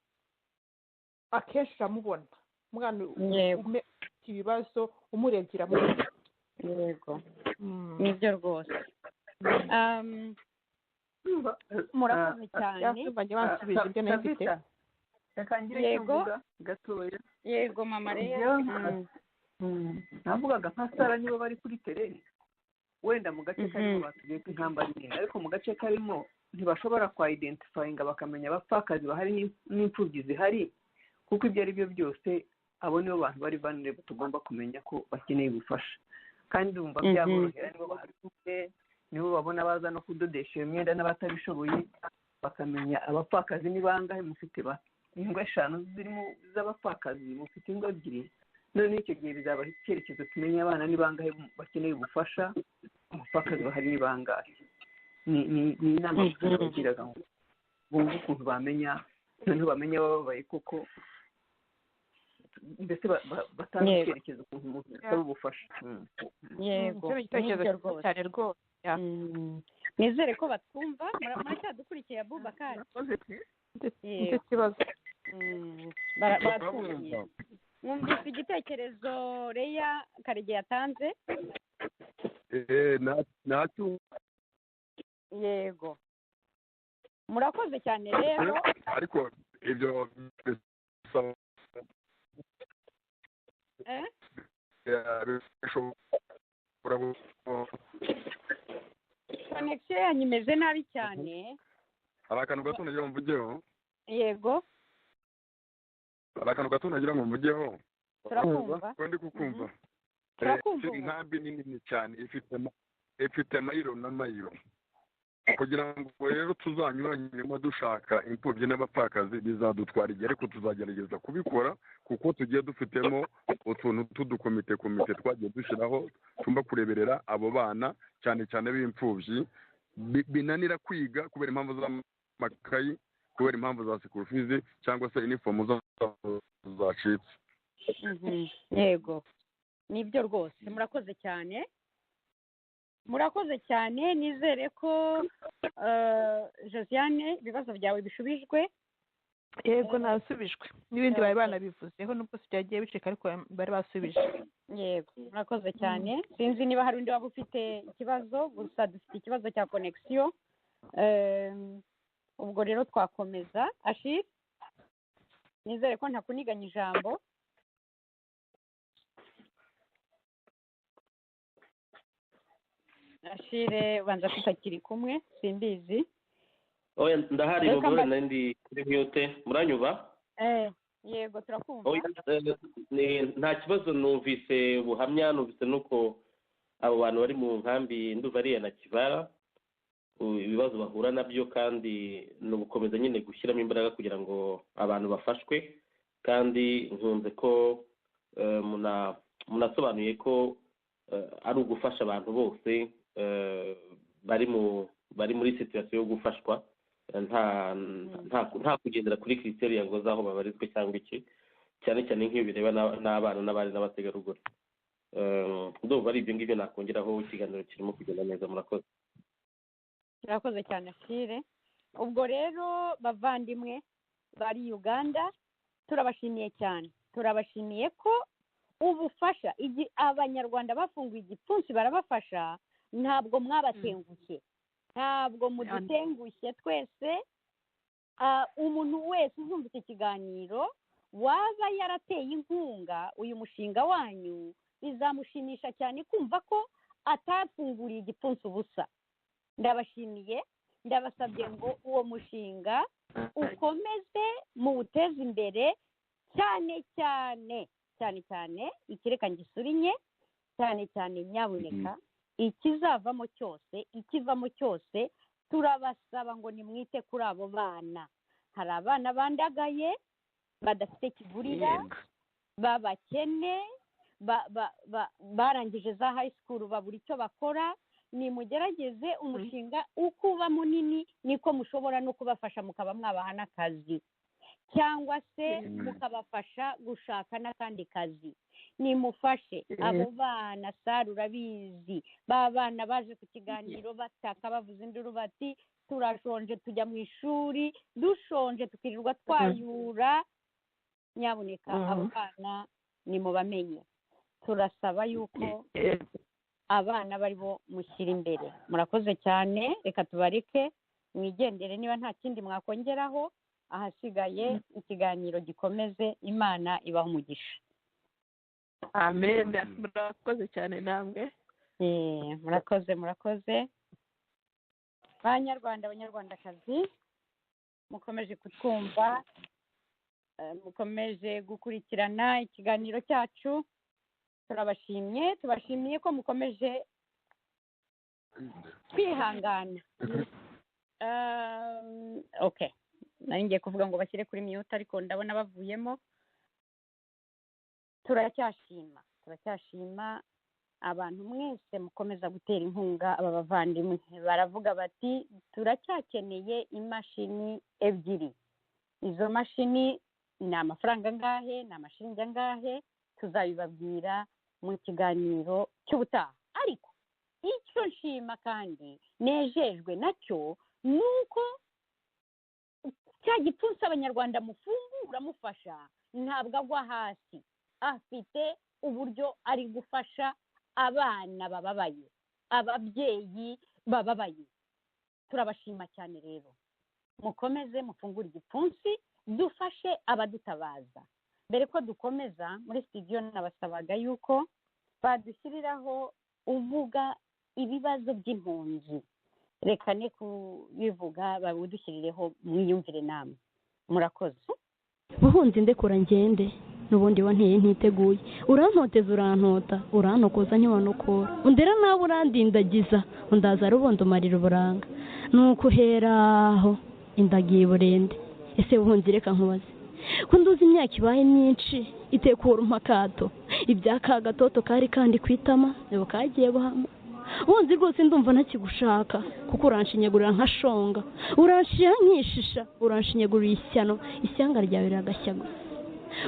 akenshi uramubona, umwana ufite ibibazo umurebye uramubona. yego nibyo rwose. murakoze cyane. bansubije ibyo nafite. yego mama rero navugaga nka Sara nibo bari kuri tereni wenda mu gace karimo batubwiye ko inkamba ari nini, ariko mu gace karimo ntibashobora kwa-identifyinga bakamenya abapfakazi bahari n'imfubyi zihari, kuko ibyo ari byo byose abo nibo bantu bari vulnerable tugomba kumenya ko bakeneye ubufasha. kandi urumva byaborohera nibo bahatuye nibo babona baza no kudodesha iyo myenda n'abatabishoboye bakamenya abapfakazi ni bangahe mufite ingwa 5 zirimo z'abapfakazi mufite ingwa 2 none icyo gihe bizaba icyerekezo tumenye abana ni bangahe bakeneye ubufasha abapfakazi bahari ni bangahe ni inama bagiraga ngo bumve ukuntu bamenya noneho bamenya bababaye koko mbese batanga icyerekezo ukuntu umuntu asaba ubufasha yego igitekerezo cyane rwose nizere ko batwumva muracyadukurikiye Abubakar nicyo kibazo baratwumviye mwumvise igitekerezo Leya Karegeya yatanze nacyo yego murakoze cyane rero ariko ibyo connection yanyu imeze nabi cyane hari akantu gato nagira ngo mvugeho yego hari akantu gato nagira ngo mvugeho turakumva ndi kukumva inkambi nini cyane ifite amayiro n'amayiro kugira ngo rero tuzanyuranyemo dushaka imfubyi n'abapfakazi bizadutwara igihe ariko tuzagerageza kubikora kuko tugiye dufitemo utuntu tw'udukomite twagiye dushyiraho tumba kureberera abo bana cyane cyane b'imfubyi binanira kwiga kubera impamvu z'amakayi kubera impamvu za sikurufizi cyangwa se inifomu zacitse yego nibyo rwose murakoze cyane nizere ko Josiane ibibazo byawe bishubijwe yego nasubijwe n'ibindi bari banabivuzeho nubwo byagiye bicika ariko bari basubije yego murakoze cyane sinzi niba hari undi waba ufite ikibazo gusa dufite ikibazo cya connection ubwo rero twakomeza Ashir nizere ko ntakuniganya ijambo Ashire banza tutakiri kumwe simbizi oya ndahari mugore nandi kuri mute muranyuba yego turakumva nta kibazo numvise buhamya numvise nuko abo bantu bari mu nkambi nduvariya na Kivara ibibazo bahura nabyo kandi no gukomeza nyine gushyiramo imbaraga kugira ngo abantu bafashwe kandi nkunze ko munasobanuye ko ari ugufasha abantu bose bari muri situation yo gufashwa nta kugendera kuri criteria ngo zaho babarizwe cyangwa iki cyane cyane nk'iyo bireba n'abana n'abari n'abategarugori ndumva ari ibyo ngibyo nakongeraho ikiganiro kirimo kugenda neza murakoze cyane Ashire ubwo rero bavandimwe bari Uganda turabashimiye cyane turabashimiye ko ubufasha abanyarwanda bafunguye igipfunsi barabafasha ntabwo mwabatengushye ntabwo mudutengushye twese umuntu wese uzumva iki kiganiro waba yarateye inkunga uyu mushinga wanyu bizamushimisha cyane kumva ko atafunguriye igipfunsi ubusa ndabashimiye ndabasabye ngo uwo mushinga ukomeze muwuteze imbere cyane ikireka ngisurinye cyane nyabuneka ikizavamo cyose ikivamo cyose turabasaba ngo nimwite kuri abo bana hari abana bandagaye badafite kigurira babakene barangije za high school babura icyo bakora nimugerageze umushinga uko uba munini niko mushobora no kubafasha mukaba mwabaha n'akazi cyangwa se mukabafasha gushaka n'akandi kazi nimufashe abo bana Sara urabizi ba bana baje ku kiganiro bataka bavuze induru bati turashonje tujya mu ishuri dushonje tukirirwa twayura nyabuneka abo bana nimubamenye turasaba yuko abana bari bo mushyira imbere murakoze cyane reka tubareke mwigendere niba nta kindi mwakongeraho ahasigaye ikiganiro gikomeze imana ibaha umugisha amen murakoze cyane namwe murakoze banyarwanda abanyarwandakazi mukomeje kutwumva mukomeje gukurikirana ikiganiro cyacu tubashimiye ko mukomeje kwihangana. Okay, nari ngiye kuvuga ngo bashyire kuri mute ariko ndabona bavuyemo. turacyashima abantu mwese mukomeza gutera inkunga aba bavandimwe. Baravuga bati turacyakeneye imashini ebyiri. Izo mashini ni amafaranga angahe, ni amashiringi angahe, tuzabibabwira mu kiganiro cy'ubutaha. Ariko icyo nshima kandi nejejwe nacyo ni uko cya gipfunsi abanyarwanda mufungura mufasha ntabwo agwa hasi, afite uburyo ari gufasha abana bababaye, ababyeyi bababaye. Turabashima cyane rero, mukomeze mufungure igipfunsi, dufashe abadutabaza. Mbere ko dukomeza muri studio nabasabaga yuko badushyiriraho uvuga ibibazo by'impunzi. Reka ne kubivuga babudushyirireho mwiyumvire namwe. Murakoze. Buhunzi ndekura ngende n'ubundi wanteye ntiteguye, urantoteza urantota, urantokoza ntiwanokora, undera nawe urandindagiza, undaza rubondo marira uburanga, nuko uheraho indagiye burende. Ese buhunzi reka nkubaze ko nduzi imyaka ibaye myinshi itekura umakato, ibyaka gatoto kari kandi kwitama nebo kagiye buhama. Buhunzi rwose ndumva ntakigushaka kuko uranshinyagurira nkashonga, uranshiya nkishisha, uranshinyagurira ishyanga ryawe riragashya gusa.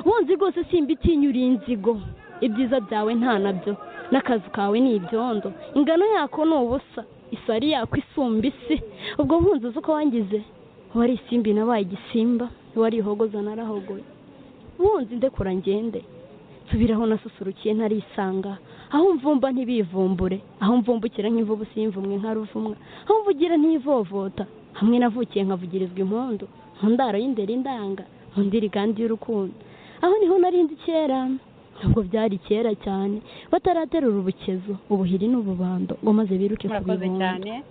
Buhunzi rwose simbitinyura inzigo, ibyiza byawe nta nabyo, n'akazi kawe ni ibyondo, ingano yako ni ubusa, isari yako isumba isi. Ubwo buhunzi uzi uko wangize, wari isimbi nabaye igisimba, wari ihogoza narahogoye. Buhunzi ndekura ngende, subiraho nasusurukiye ntarisanga, aho mvumba ntibivumbure, aho mvumbukira nk'imvubu simvumwe nka ruvumwa, aho mvugira ntivovota, hamwe navukiye nkavugirizwa impundu, mu ndaro y'indera indanga, mu ndiri kandi y'urukundo. Aho niho narindi kera, nubwo byari kera cyane, bataraterura ubukezo, ubuhiri n'ububando ngo maze biruke ku bibondo.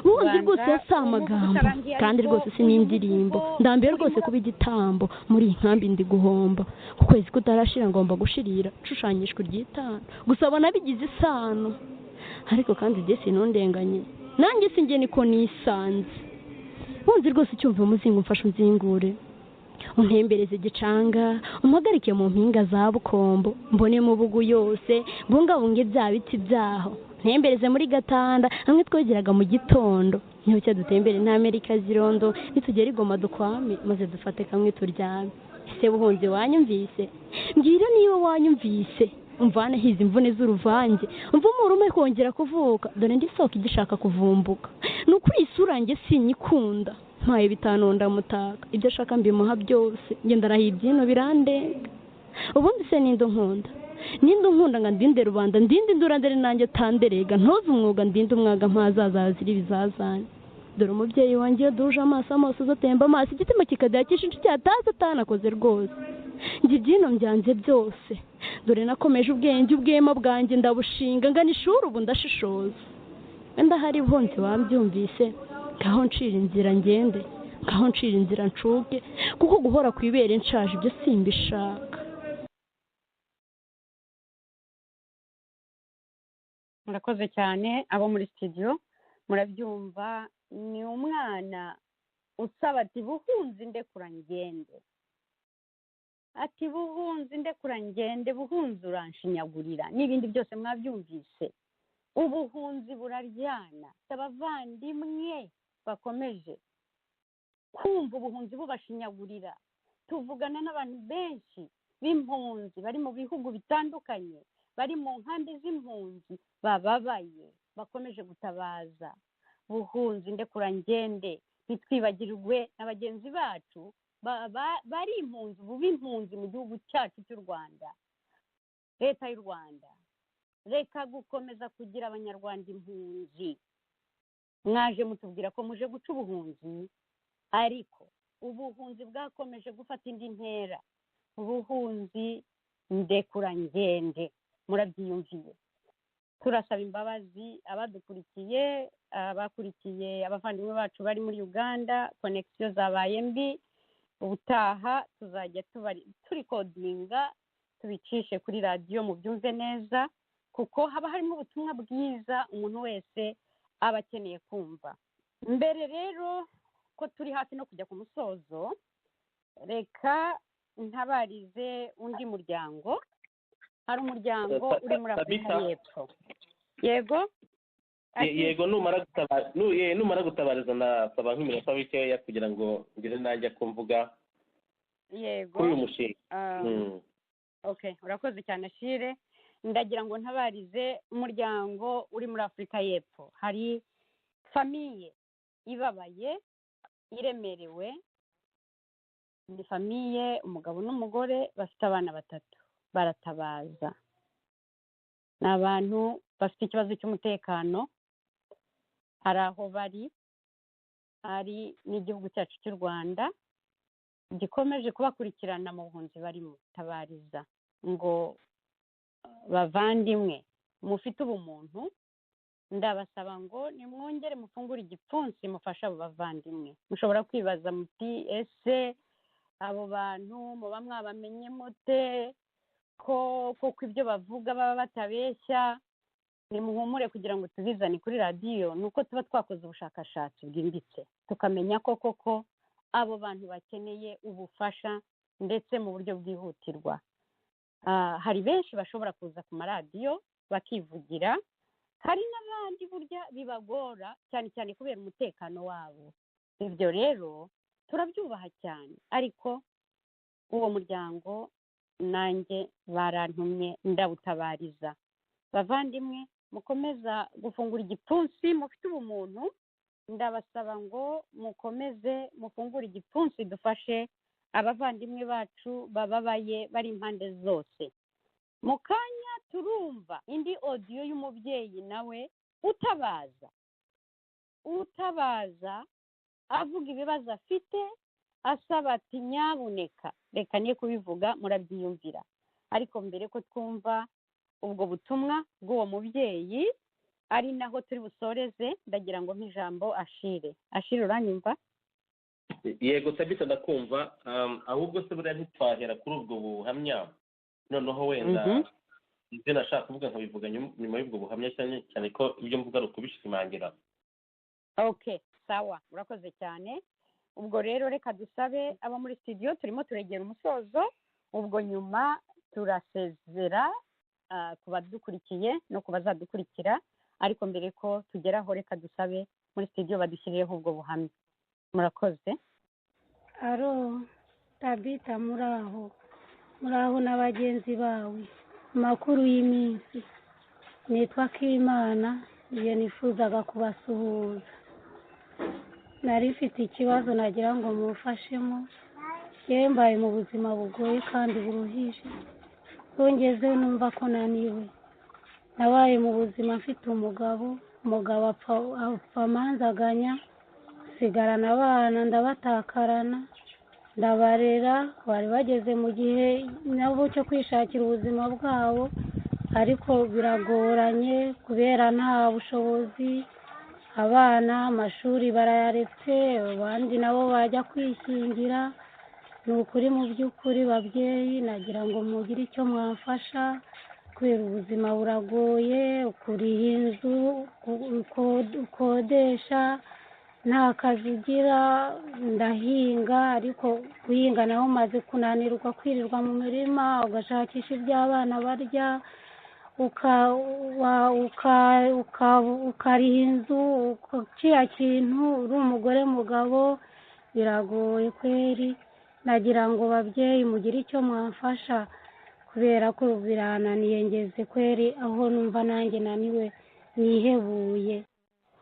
Buhunzi rwose yasa amagambo kandi rwose sinindirimbo, ndambiye rwose kuba igitambo muri iyi nkambi ndi guhomba. Ku kwezi kutarashira ngomba gushirira nshushanyishwa ry'itanu, gusaba nabigize isano, ariko kandi desi nondenganye nanjye singe niko nisanze. Buhunzi rwose cyumva umuzingo mfasha unzingure, untembereze gicanga, umpagarike mu mpinga za Bukombo, mbone mu bugu yose, bungabunge bya biti byaho, ntembereze muri Gatanda hamwe twegeraga mu gitondo, niho cyo dutembere nta Amerika zirondo, nitugera igoma dukwame maze dufate kamwe turyame. Ese buhunzi wanyumvise? Mbwira niba wanyumvise, umvane hizi imvune z'uruvange, umvume kongera kuvuka, dore ndi soka igishaka kuvumbuka. Nukuri isura nge sinyikunda, mpaye bitanu ndamutaka, ibyo ashaka mbimuha byose, nge ndarahiye ibyino birandenga. Ubundi se ninde nkunda? Ninde nkunda nga ndinde rubanda, ndinde indurandere nanjye tanderega, ntoze umwuga ndinde umwaga mpazaza ziri bizazanye. Dore umubyeyi wanjye duje amaso uzatemba amaso, igitima kikadaya cyishinje cyataza atanakoze rwose. Nge ibyino mbyanze byose, dore nakomeje ubwenge ubwema bwanjye ndabushinga, ngana ishuri ubu ndashishoza. Wenda hari buhunzi wabyumvise, ngaho ncira inzira ngende, ngaho ncira inzira nshuke, kuko guhora kwibere nshaje ibyo simbishaka. Murakoze cyane abo muri studio, murabyumva. Ni umwana usaba ati buhunzi ndekura ngende, ati buhunzi ndekura ngende, buhunzi uranshinyagurira, n'ibindi byose mwabyumvise. Ubuhunzi buraryana, abavandimwe bakomeje kumva ubuhunzi bubashinyagurira. Tuvugana n'abantu benshi b'impunzi bari mu bihugu bitandukanye, bari mu nkambi z'impunzi, bababaye, bakomeje gutabaza. Buhunzi ndekura ngende, ntitwibagirwe na bagenzi bacu bari impunzi, buba impunzi mu gihugu cyacu cy'u Rwanda. Leta y'u Rwanda, reka gukomeza kugira abanyarwanda impunzi. Mwaje mutubwira ko muje guca ubuhunzi, ariko ubuhunzi bwakomeje gufata indi ntera. Ubuhunzi ndekura ngende, murabyiyumviye. Turasaba imbabazi abadukurikiye, abakurikiye abavandimwe bacu bari muri Uganda, connection zabaye mbi. Ubutaha tuzajya turi kodinga tubicishe kuri radiyo mubyumve neza kuko haba harimo ubutumwa bwiza umuntu wese aba akeneye kumva. Mbere rero ko turi hafi no kujya ku musozo, reka ntabarize undi muryango. Hari umuryango uri muri Afurika y'Epfo. Yego yego numara gutabariza nasaba nk'iminota mikeya kugira ngo ngire najya kumvuga yego kuri uyu mushinga. Okay, urakoze cyane Ashire. Ndagira ngo ntabarize umuryango uri muri Afurika y'Epfo. Hari famiye ibabaye iremerewe, ni famiye umugabo n'umugore bafite abana 3 baratabaza. Ni abantu bafite ikibazo cy'umutekano, hari aho bari, hari n'igihugu cyacu cy'u Rwanda gikomeje kubakurikirana mu buhunzi barimo. Tabariza ngo bavandimwe mufite ubumuntu, ndabasaba ngo nimwongere mufungure igipfunsi mufasha abo bavandimwe. Mushobora kwibaza muti ese abo bantu muba mwabamenye mute ko ibyo bavuga baba batabeshya? Nimuhumure kugira ngo tubizane kuri radiyo, nuko tuba twakoze ubushakashatsi bwimbitse tukamenya koko abo bantu bakeneye ubufasha ndetse mu buryo bwihutirwa. Hari benshi bashobora kuza ku maradiyo bakivugira, hari n'abandi burya bibagora cyane cyane kubera umutekano wabo. Ibyo rero turabyubaha cyane, ariko uwo muryango nanjye barantumye ndawutabariza. Bavandimwe mukomeza gufungura igipfunsi mufite ubumuntu, ndabasaba ngo mukomeze mufungure igipfunsi dufashe abavandimwe bacu bababaye bari impande zose. Mu kanya turumva indi audio y'umubyeyi nawe utabaza avuga ibibazo afite, asaba ati nyabuneka reka niye kubivuga murabyiyumvira. Ariko mbere ko twumva ubwo butumwa bw'uwo mubyeyi ari naho turi busoreze, ndagira ngo nk'ijambo Ashire. Ashire uranyumva? Yego Tabita ndakumva. Ahubwo se buriya ntitwahera kuri ubwo buhamya, noneho wenda ibyo nashaka kuvuga nkabivuga nyuma y'ubwo buhamya, cyane ko ibyo mvuga ari ukubishimangira. Okay, sawa, urakoze cyane. Ubwo rero reka dusabe abo muri studio, turimo turegera umusozo. Ubwo nyuma turasezera ku badukurikiye no ku bazadukurikira, ariko mbere ko tugeraho reka dusabe muri studio badushyirireho ubwo buhamya. Murakoze. Aro Tabita, muraho na bagenzi bawe, makuru y'iminsi. Nitwa Kimana, iyo nifuzaga kubasuhuza. Nari mfite ikibazo nagira ngo mufashemo. Mbaye mu buzima bugoye kandi buruhije, ngezeho numva ko naniwe. Nabaye mu buzima mfite umugabo apfa amanzaganya, sigarana abana ndabatakarana, ndabarera. Bari bageze mu gihe nabo cyo kwishakira ubuzima bwabo, ariko biragoranye kubera nta bushobozi. Abana amashuri barayaretse, abandi nabo bajya kwishingira. Ni ukuri mu by'ukuri babyeyi, nagira ngo mugire icyo mwafasha kubera ubuzima buragoye. Ukuriha inzu ukodesha, nta kazi ugira. Ndahinga, ariko guhinga naho maze kunanirwa, kwirirwa mu mirima ugashakisha ibyo abana barya, ukariha inzu, kiriya kintu uri umugore mugabo biragoye kweri. Nagira ngo babyeyi mugire icyo mwafasha kubera ko birananiye, ngeze kweri aho numva nanjye naniwe nihebuye.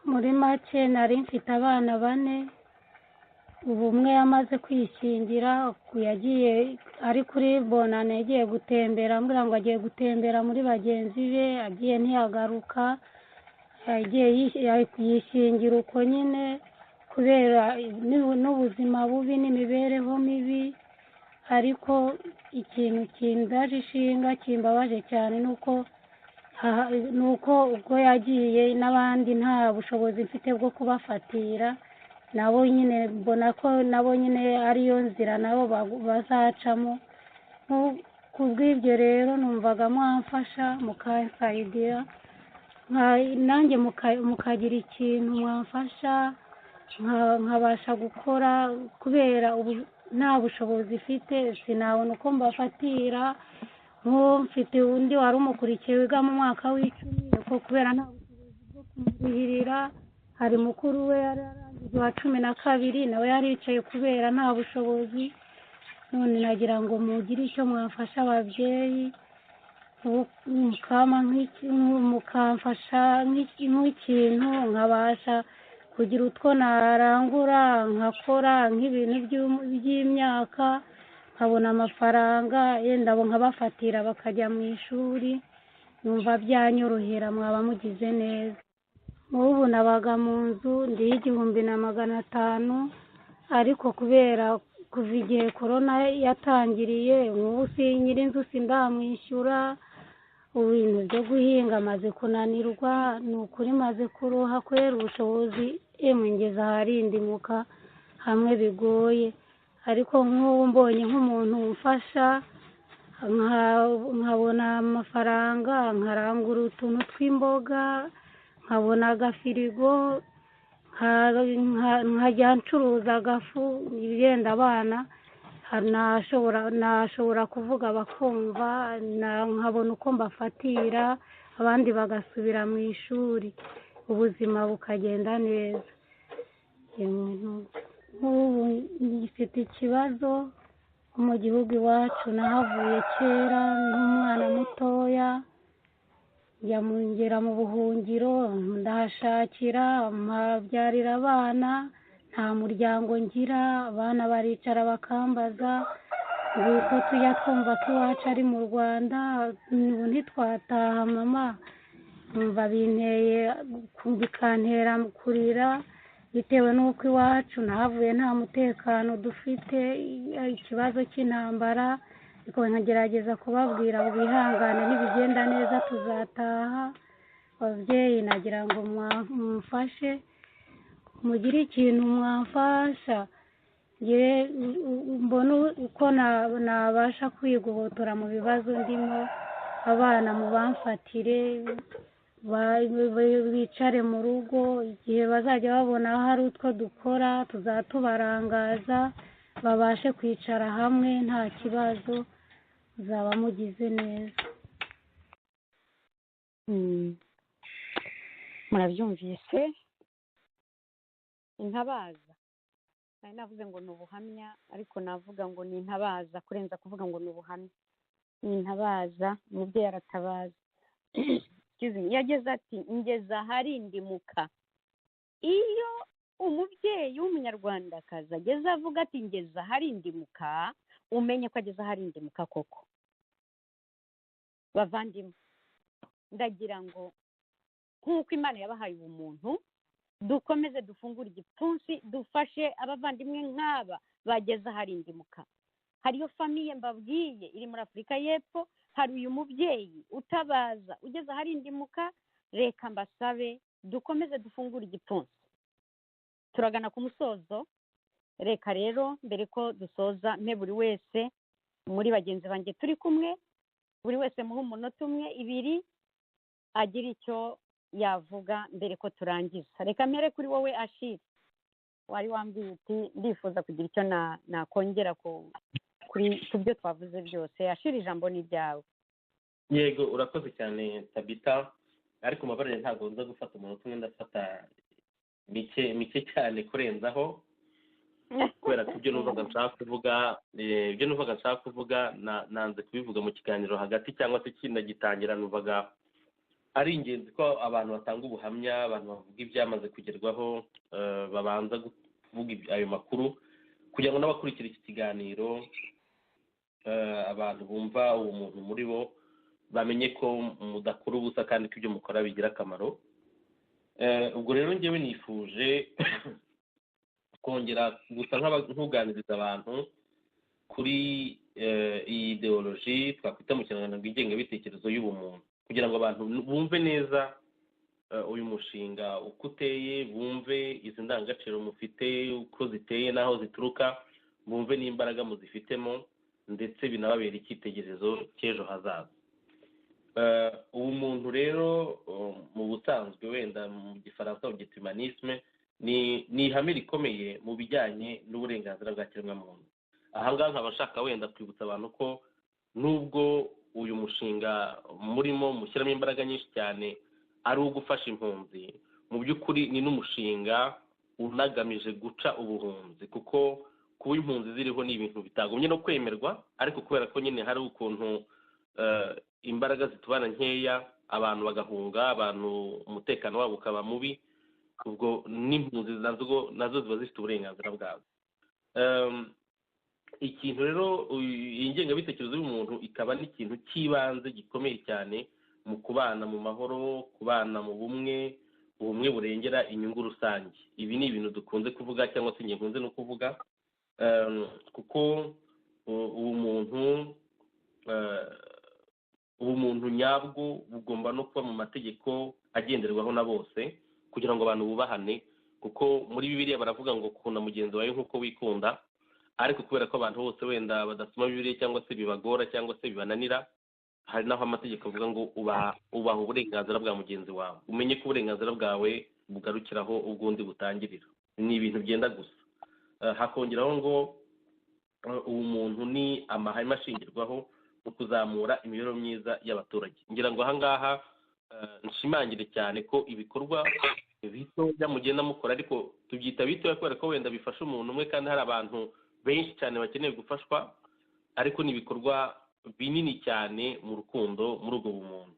Muri make nari mfite abana 4, ubu umwe yamaze kwishingira, yagiye ari kuri bonane, yagiye gutembera, ambwira ngo agiye gutembera muri bagenzi be, agiye ntiyagaruka, yagiye yishingira uko nyine kubera n'ubuzima bubi n'imibereho mibi. Ariko ikintu kindaje ishinga kimbabaje cyane nuko ubwo yagiye n'abandi nta bushobozi mfite bwo kubafatira, nabo nyine mbona ko nabo nyine ariyo nzira nabo bazacamo. ku bw'ibyo rero numvaga mwamfasha mukansayidira nanjye mukagira ikintu mwamfasha nkabasha gukora kubera ubu nta bushobozi mfite sinabona uko mbafatira nk'uwo mfite undi wari umukurikiye wiga mu mwaka w'icumi ariko kubera nta bushobozi bwo kumurihirira hari mukuru we yari arangije wa 12 nawe yari yicaye kubera nta bushobozi none nagira ngo mugire icyo mwafasha ababyeyi mukamfasha nk'ikintu nkabasha kugira utwo narangura nkakora nk'ibintu by'imyaka nkabona amafaranga yenda abo nkabafatira bakajya mu ishuri numva byanyorohera mwaba mugize neza nk'ubu nabaga mu nzu ndi 1,500 ariko kubera kuva igihe korona yatangiriye nk'ubu nyiri inzu sindamwishyura ibintu byo guhinga maze kunanirwa ni ukuri maze kuroha kwera ubushobozi ngeze aharindimuka hamwe bigoye ariko nk'ubu mbonye nk'umuntu umfasha nkabona amafaranga nkarangura utuntu tw'imboga nkabona agafirigo nkajya ncuruza agafu ibigenda abana nashobora kuvuga bakumva nkabona uko mbafatira abandi bagasubira mu ishuri ubuzima bukagenda neza nk'ubu ngifite ikibazo mu gihugu iwacu nahavuye kera nk'umwana mutoya ngera mu buhungiro ndahashakira mpabyarira abana nta muryango ngira abana baricara bakambaza nguko tujya twumva ko iwacu ari mu Rwanda ubu ntitwataha mama numva binteye bikantera kurira bitewe n'uko iwacu nahavuye nta mutekano dufite ikibazo cy'intambara ariko nkagerageza kubabwira ngo bihangane nibigenda neza tuzataha ababyeyi nagira ngo mumfashe mugire ikintu mwamfasha mbona uko nabasha kwigobotora mu bibazo ndimo abana mubamfatire bicare mu rugo igihe bazajya babona hari utwo dukora tuzatubarangaza babashe kwicara hamwe nta kibazo zaba mugize neza murabyumvise intabaza nari navuze ngo ni ubuhamya ariko navuga ngo ni intabaza kurenza kuvuga ngo ni ubuhamya ni intabaza umubyeyi aratabaza yageze ati ngeze aharindimuka iyo umubyeyi w'umunyarwandakazi ageze avuga ati ngeze aharindimuka umenye ko ageze aharindimuka koko bavandimwe ndagira ngo nk'uko Imana yabahaye ubumuntu dukomeze dufungure igipfunsi dufashe abavandimwe nk'aba bageze aharindimuka hariyo famiye mbabwiye iri muri Afurika y'Epfo hari uyu mubyeyi utabaza ugeze aharindimuka reka mbasabe dukomeze dufungure igipfunsi turagana ku musozo reka rero mbere ko dusoza mpe buri wese muri bagenzi banjye turi kumwe buri wese muhe umunota umwe ibiri agira icyo yavuga mbere ko turangiza reka mpere kuri wowe Ashiri wari wambwiye uti ndifuza kugira icyo nakongera ku byo twavuze byose Ashiri ijambo ni ryawe yego urakoze cyane Tabita ariko mabarire ntabwo nza gufata umunota umwe ndafata mike cyane kurenzaho kubera ko ibyo numvaga nshaka kuvuga nanze kubivuga mu kiganiro hagati cyangwa se kinagitangira numvaga ari ingenzi ko abantu batanga ubuhamya abantu bavuga ibyamaze kugerwaho babanza kuvuga ayo makuru kugira ngo n'abakurikira iki kiganiro abantu bumva uwo muntu muri bo bamenye ko mudakora ubusa kandi ko ibyo mukora bigira akamaro ubwo rero ngewe nifuje kongera gusa nk'uganiriza abantu kuri iyi ideoloji twakwita mu kinyarwanda ngo ingengabitekerezo y'ubumuntu kugira ngo abantu bumve neza uyu mushinga uko uteye bumve izi ndangagaciro mufite uko ziteye n'aho zituruka bumve n'imbaraga muzifitemo ndetse binababera icyitegererezo cy'ejo hazaza. Ubu muntu rero mu busanzwe wenda mu gifaransa babyita humanisme ni ihame rikomeye mu bijyanye n'uburenganzira bwa kiremwamuntu. Aha ngaha nkaba nshaka wenda kwibutsa abantu ko nubwo uyu mushinga murimo mushyiramo imbaraga nyinshi cyane ari uwo gufasha impunzi, mu by'ukuri ni n'umushinga unagamije guca ubuhunzi, kuko kuba impunzi ziriho ni ibintu bitagumye no kwemerwa, ariko kubera ko nyine hari ukuntu imbaraga zitubana nkeya, abantu bagahunga, abantu umutekano wabo ukaba mubi, ubwo n'impunzi nazo ziba zifite uburenganzira bwazo. Ikintu rero iyi ngengabitekerezo y'umuntu ikaba n'ikintu cy'ibanze gikomeye cyane mu kubana mu mahoro, kubana mu bumwe burengera inyungu rusange. Ibi ni ibintu dukunze kuvuga cyangwa se nkunze no kuvuga, kuko ubumuntu nyabwo bugomba no kuba mu mategeko agenderwaho na bose kugira ngo abantu bubahane, kuko muri Bibiliya baravuga ngo kunda mugenzi wawe nk'uko wikunda, ariko kubera ko abantu bose wenda badasoma Bibiliya cyangwa se bibagora cyangwa se bibananira, hari naho amategeko avuga ngo ubaha uburenganzira bwa mugenzi wawe, umenye ko uburenganzira bwawe bugarukiraho ubwundi butangirira. Ni ibintu byenda gusa. Hakongeraho ngo ubumuntu ni amahame ashingirwaho mu kuzamura imibereho myiza y'abaturage. Ngira ngo aha ngaha nshimangire cyane ko ibikorwa bitoya mugenda mukora, ariko tubyita bitoya kubera ko wenda bifasha umuntu umwe kandi hari abantu benshi cyane bakeneye gufashwa, ariko ni ibikorwa binini cyane mu rukundo, muri ubwo bumuntu.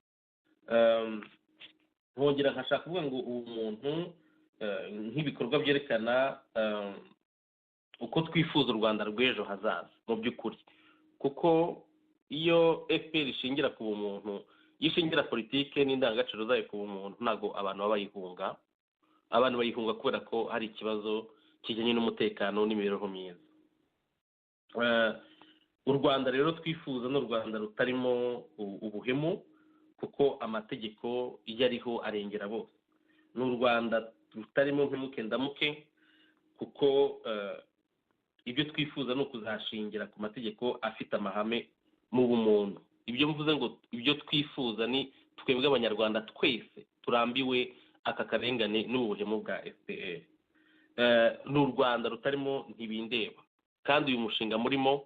Nkongera nkashaka kuvuga ngo ubumuntu nk'ibikorwa byerekana uko twifuza u Rwanda rw'ejo hazaza mu by'ukuri, kuko iyo FPR ishingira ku bumuntu, iyo ishingira politike n'indangagaciro zayo ku bumuntu, ntabwo abantu baba bayihunga. Abantu bayihunga kubera ko hari ikibazo kijyanye n'umutekano n'imibereho myiza. U Rwanda rero twifuza ni u Rwanda rutarimo ubuhemu, kuko amategeko iyo ariho arengera bose. Ni u Rwanda rutarimo mpemuke ndamuke, kuko ibyo twifuza ni ukuzashingira ku mategeko afite amahame mu bumuntu. Ibyo mvuze ngo ibyo twifuza ni twebwe abanyarwanda twese turambiwe aka karengane n'ubuhemu bwa FPR. Ni u Rwanda rutarimo ntibindeba, kandi uyu mushinga murimo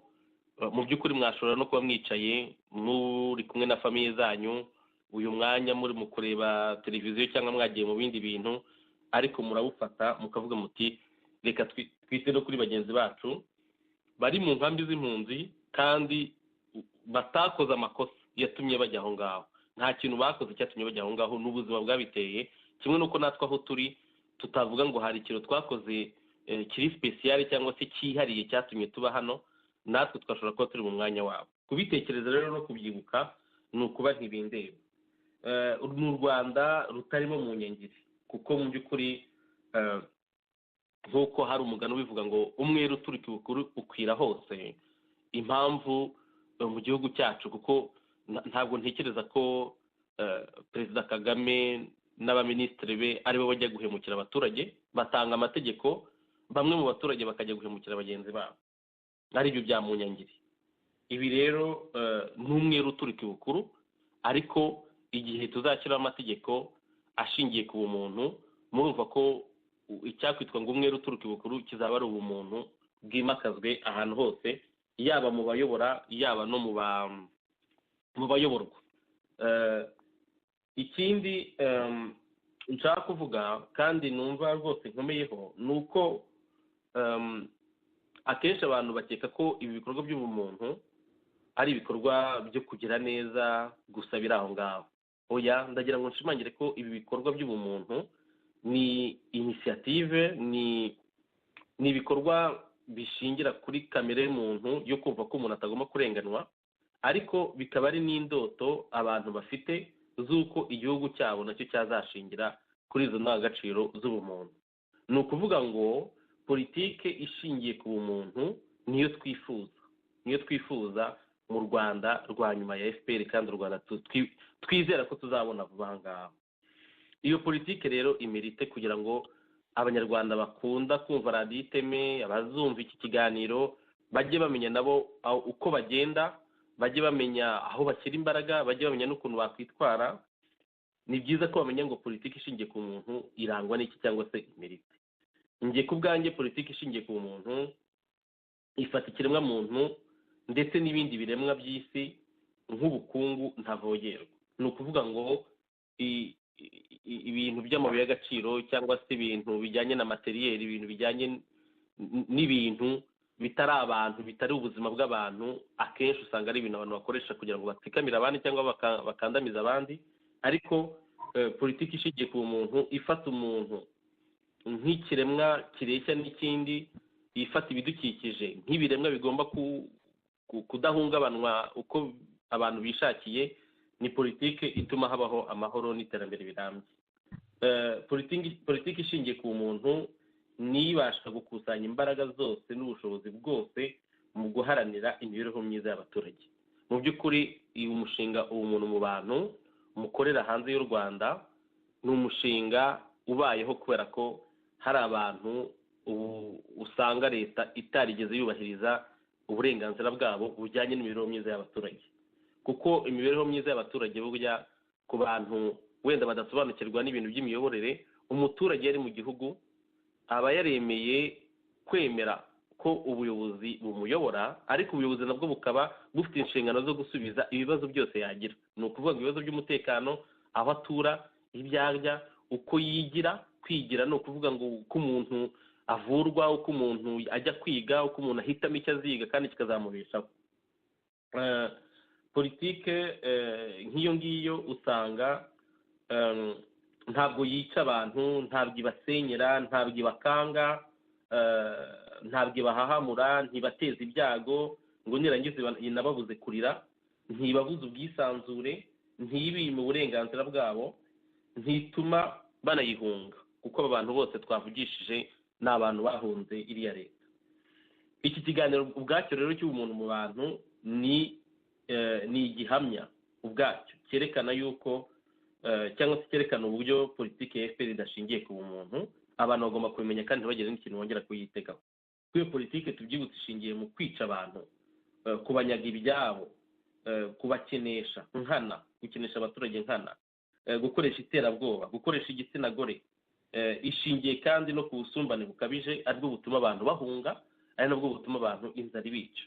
mu by'ukuri mwashobora no kuba mwicaye muri kumwe na famiye zanyu uyu mwanya muri mu kureba televiziyo cyangwa mwagiye mu bindi bintu, ariko murawufata mukavuga muti reka twite no kuri bagenzi bacu bari mu nkambi z'impunzi kandi batakoze amakosa yatumye bajya aho ngaho. Nta kintu bakoze cyatumye bajya aho ngaho, n'ubuzima bwabiteye, kimwe n'uko natwe aho turi tutavuga ngo hari ikintu twakoze kiri special cyangwa se cyihariye cyatumye tuba hano, natwe twashobora kuba turi mu mwanya wabo. Kubitekereza rero no kubyibuka ni ukuba ntibindeba. Ni u Rwanda rutarimo mu nyengeri, kuko mu by'ukuri nk'uko hari umugani ubivuga ngo umwere uturika ibukuru ukwira hose. Impamvu mu gihugu cyacu, kuko ntabwo ntekereza ko Perezida Kagame n'abaminisitiri be aribo bajya guhemukira abaturage. Batanga amategeko, bamwe mu baturage bakajya guhemukira bagenzi babo, aribyo bya munyangiri. Ibi rero ni umwere uturika ibukuru, ariko igihe tuzashyiraho amategeko ashingiye ku bumuntu, murumva ko icyakwitwa ngo umwere uturuka ibukuru kizaba ari ubumuntu bwimakazwe ahantu hose, yaba mu bayobora yaba no mu bayoborwa. Ikindi nshaka kuvuga kandi numva rwose nkomeyeho ni uko akenshi abantu bakeka ko ibi bikorwa by'ubumuntu ari ibikorwa byo kugira neza gusa biri aho ngaho. Oya, ndagira ngo nshimangire ko ibi bikorwa by'ubumuntu ni initiative, ni ibikorwa bishingira kuri kamere y'umuntu yo kumva ko umuntu atagomba kurenganwa, ariko bikaba ari n'indoto abantu bafite z'uko igihugu cyabo nacyo cyazashingira kuri izo ndangagaciro z'ubumuntu. Ni ukuvuga ngo politike ishingiye ku bumuntu niyo twifuza mu Rwanda rwa nyuma ya FPR, kandi u Rwanda twizera ko tuzabona vuba aha ngaha. Iyo politike rero imerite kugira ngo abanyarwanda bakunda kumva radiyo iteme, abazumva iki kiganiro bajye bamenya nabo uko bagenda, bajye bamenya aho bashyira imbaraga, bajye bamenya n'ukuntu bakwitwara. Ni byiza ko bamenya ngo politiki ishingiye ku muntu irangwa n'iki cyangwa se imerite. Ngiye ku bwanjye politiki ishingiye ku muntu ifata ikiremwa muntu ndetse n'ibindi biremwa by'isi nk'ubukungu ntavogerwa. Ni ukuvuga ngo ibintu by'amabuye y'agaciro cyangwa se ibintu bijyanye na materiyeri, ibintu bijyanye n'ibintu bitari abantu, bitari ubuzima bw'abantu, akenshi usanga ari ibintu abantu bakoresha kugira ngo batsikamire abandi cyangwa bakandamiza abandi. Ariko politiki ishingiye ku muntu ifata umuntu nk'ikiremwa kireshya n'ikindi, ifata ibidukikije nk'ibiremwa bigomba kudahungabanwa uko abantu bishakiye, ni politiki ituma habaho amahoro n'iterambere birambye. Politiki ishingiye ku muntu niyo ibasha gukusanya imbaraga zose n'ubushobozi bwose mu guharanira imibereho myiza y'abaturage. Mu by'ukuri uyu mushinga ubumuntu mu bantu mukorera hanze y'u Rwanda ni umushinga ubayeho kubera ko hari abantu usanga leta itarigeze yubahiriza uburenganzira bwabo bujyanye n'imibereho myiza y'abaturage. Kuko imibereho myiza y'abaturage burya ku bantu wenda badasobanukirwa n'ibintu by'imiyoborere, umuturage yari mu gihugu aba yaremeye kwemera ko ubuyobozi bumuyobora, ariko ubuyobozi nabwo bukaba bufite inshingano zo gusubiza ibibazo byose yagira. Ni ukuvuga ngo ibibazo by'umutekano, aho atura, ibyo arya, uko yigira. Kwigira ni ukuvuga ngo uko umuntu avurwa, uko umuntu ajya kwiga, uko umuntu ahitamo icyo aziga kandi kikazamubeshaho. Politike nk'iyo ngiyo usanga ntabwo yica abantu, ntabwo ibasenyera, ntabwo ibakanga, ntabwo ibahahamura, ntibateza ibyago ngo nirangiza inababuze kurira, ntibabuze ubwisanzure, ntibime uburenganzira bwabo, ntituma banayihunga, kuko aba bantu bose twavugishije ni abantu bahunze iriya leta. Iki kiganiro ubwacyo rero cy'ubumuntu mu bantu ni igihamya ubwacyo cyerekana yuko cyangwa se cyerekana uburyo politiki ya FPR idashingiye ku bumuntu. Abantu bagomba kubimenya kandi ntibagire n'ikintu bongera kuyitegaho. Iyo politiki tubyibutse ishingiye mu kwica abantu, kubanyaga ibyabo, kubakenesha nkana, gukenesha abaturage nkana, gukoresha iterabwoba, gukoresha igitsina gore, ishingiye kandi no ku busumbane bukabije, aribwo butuma abantu bahunga, ari nabwo butuma abantu inzara ibica.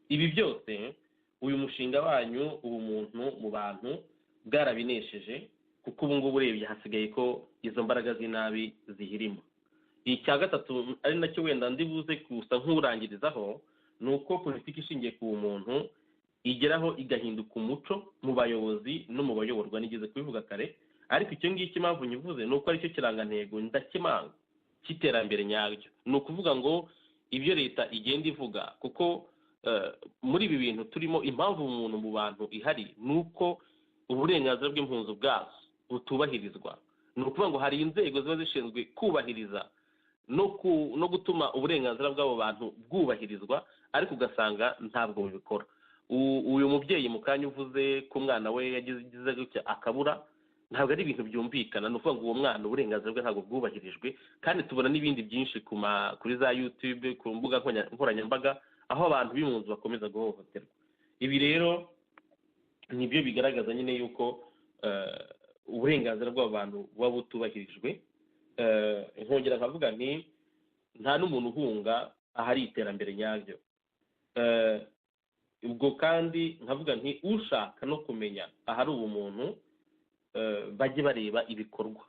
Ibi byose uyu mushinga wanyu ubumuntu mu bantu bwarabinesheje, kuko ubu ngubu urebye hasigaye ko izo mbaraga z'inabi zihirimo. Icya gatatu ari nacyo wenda ndibuze gusa nk'urangirizaho, ni uko politiki ishingiye ku bumuntu igeraho igahinduka umuco mu bayobozi no mu bayoborwa. Nigeze kubivuga kare, ariko icyo ngicyo impamvu nyivuze ni uko aricyo kirangantego ndakemanga cy'iterambere nyaryo. Ni ukuvuga ngo ibyo leta igenda ivuga, kuko muri ibi bintu turimo, impamvu umuntu mu bantu ihari ni uko uburenganzira bw'impunzi bwazo butubahirizwa. Ni ukuvuga ngo hari inzego ziba zishinzwe kubahiriza no gutuma uburenganzira bw'abo bantu bwubahirizwa, ariko ugasanga ntabwo bubikora. Uyu mubyeyi mu kanya uvuze ko umwana we yagize gutya akabura, ntabwo ari ibintu byumvikana. Ni ukuvuga ngo uwo mwana uburenganzira bwe ntabwo bwubahirijwe, kandi tubona n'ibindi byinshi kuri za YouTube, ku mbuga nkoranyambaga, aho abantu b'impunzi bakomeza guhohoterwa. Ibi rero nibyo bigaragaza nyine yuko uburenganzira bw'abantu buba butubahirijwe. Nkongera nkavuga nti nta n'umuntu uhunga ahari iterambere nyaryo. Ubwo kandi nkavuga nti ushaka no kumenya ahari ubumuntu bajye bareba ibikorwa.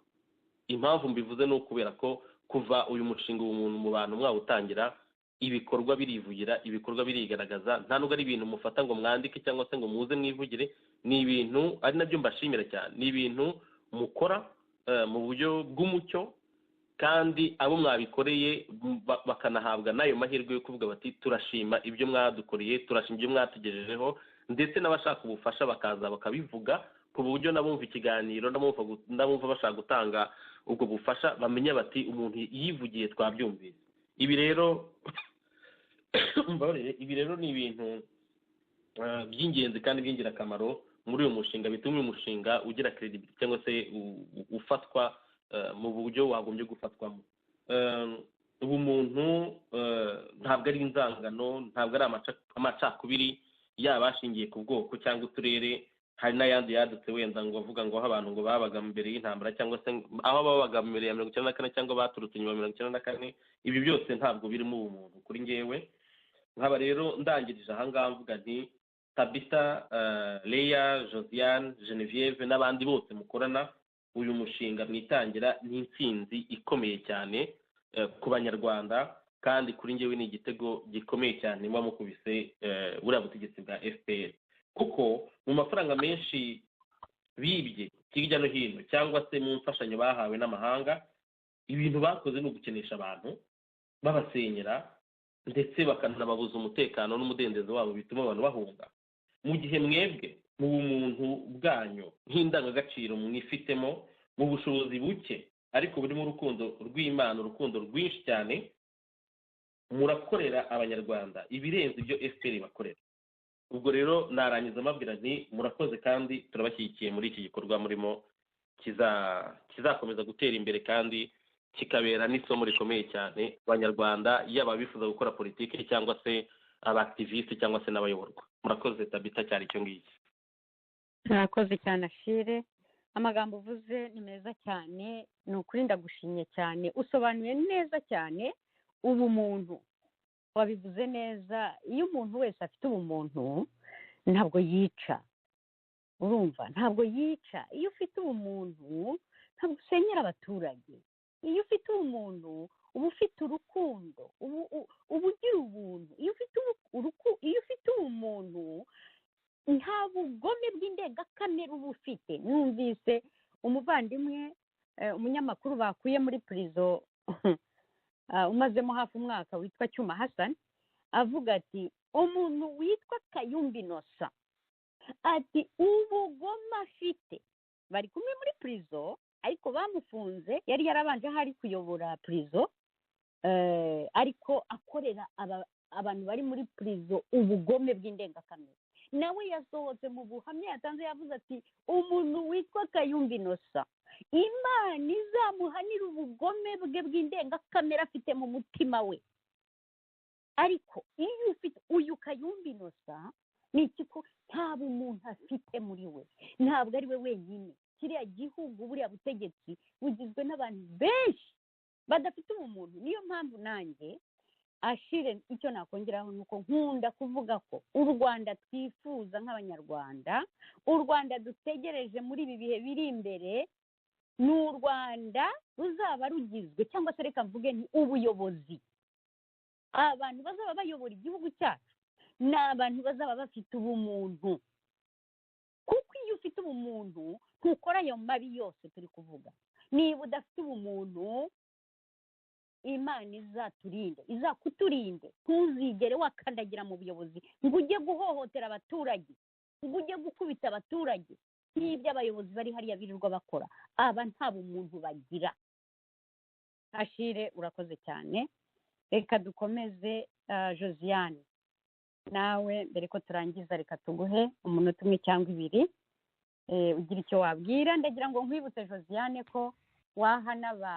Impamvu mbivuze ni ukubera ko kuva uyu mushinga ubumuntu mu bantu mwawutangira, ibikorwa birivugira, ibikorwa birigaragaza. Nta nubwo ari ibintu mufata ngo mwandike cyangwa se ngo muze mwivugire, ni ibintu ari nabyo mbashimira cyane. Ni ibintu mukora mu buryo bw'umucyo, kandi abo mwabikoreye bakanahabwa n'ayo mahirwe yo kuvuga bati turashima ibyo mwadukoreye, turashima ibyo mwatugejejeho, ndetse n'abashaka ubufasha bakaza bakabivuga, ku buryo n'abumva ikiganiro n'abumva bashaka gutanga ubwo bufasha bamenya bati umuntu yivugiye twabyumvise. Ibi rero ni ibintu by'ingenzi kandi by'ingirakamaro muri uyu mushinga, bituma uyu mushinga ugira credibility cyangwa se ufatwa mu buryo wagombye gufatwamo. ubumuntu ntabwo ari inzangano, ntabwo ari amacakubiri yaba ashingiye ku bwoko cyangwa uturere. Hari n'ayandi yadutse wenda ngo avuga ngo aho abantu ngo babaga mbere y'intambara cyangwa se aho babaga mbere ya 1994 cyangwa baturutse nyuma ya 1994. Ibi byose ntabwo birimo ubumuntu kuri ngewe. Nkaba rero ndangirije ahangaha mvuga nti Tabitha, Leah, Josiane, Genevieve n'abandi bose mukorana uyu mushinga mwitangira ni intsinzi ikomeye cyane ku banyarwanda, kandi kuri ngewe ni igitego gikomeye cyane muba mukubise buriya butegetsi bwa FPR, kuko mu mafaranga menshi bibye hirya no hino cyangwa se mu mfashanyo bahawe n'amahanga, ibintu bakoze ni ugukenesha abantu babasenyera ndetse bakanababuza umutekano n'umudendezo wabo, bituma abantu bahunga. Mu gihe mwebwe mu bumuntu bwanyu nk'indangagaciro mwifitemo, mu bushobozi buke ariko burimo urukundo rw'Imana, urukundo rwinshi cyane, murakorera abanyarwanda ibirenze ibyo FPR bakorera. Ubwo rero narangiza amabwira nti murakoze kandi turabashyigikiye muri iki gikorwa murimo, kizakomeza gutera imbere kandi kikabera n'isomo rikomeye cyane abanyarwanda, yaba bifuza gukora politiki cyangwa se abaaktiviste cyangwa se n'abayoborwa. Murakoze Tabitha, cyari icyo ngiki. murakoze cyane Ashire, amagambo uvuze ni meza cyane, ni ukuri ndagushimye cyane, usobanuye neza cyane ubumuntu, wabivuze neza. Iyo umuntu wese afite ubumuntu ntabwo yica, urumva, ntabwo yica. Iyo ufite ubumuntu ntabwo usenyera abaturage. Iyo ufite ubumuntu uba ufite urukundo, uba ugira ubuntu. Iyo ufite ubumuntu nta bugome bw'indengakamere uba ufite. Numvise umuvandimwe umunyamakuru bakuye muri prison umazemo hafi umwaka witwa Cyuma Hassan avuga ati umuntu witwa Kayumba Innocent ati ubugome afite, bari kumwe muri prison ariko bamufunze, yari yarabanje hari kuyobora prison ariko akorera abantu bari muri prison ubugome bw'indengakamere. Nawe yasohotse mu buhamya yatanze, yavuze ati umuntu witwa Kayumba Innocent Imana izamuhanira ubugome bwe bw'indengakamere afite mu mutima we. Ariko iyo ufite uyu Kayumba Innocent ni ikiko nta bumuntu afite muri we, ntabwo ari we wenyine. Kiriya gihugu, buriya butegetsi bugizwe n'abantu benshi badafite ubumuntu. Niyo mpamvu nanjye Ashire icyo nakongeraho ni uko nkunda kuvuga ko u Rwanda twifuza nk'abanyarwanda, u Rwanda dutegereje muri ibi bihe biri imbere, ni u Rwanda ruzaba rugizwe, cyangwa se reka mvuge ni ubuyobozi. Abantu bazaba bayobora igihugu cyacu ni abantu bazaba bafite ubumuntu, kuko iyo ufite ubumuntu ntukora ayo mabi yose turi kuvuga. Niba udafite ubumuntu, Imana izaturinde, izakuturinde. Ntuzigere wakandagira mu buyobozi ngo ujye guhohotera abaturage, ngo ujye gukubita abaturage n'ibyo abayobozi bari hariya birirwa bakora. Aba nta bumuntu bagira. Ashire, urakoze cyane. Reka dukomeze. Josiane, nawe mbere ko turangiza reka tuguhe umunota umwe cyangwa ibiri ugira icyo wabwira. Ndagira ngo nkwibutse Josiane ko waha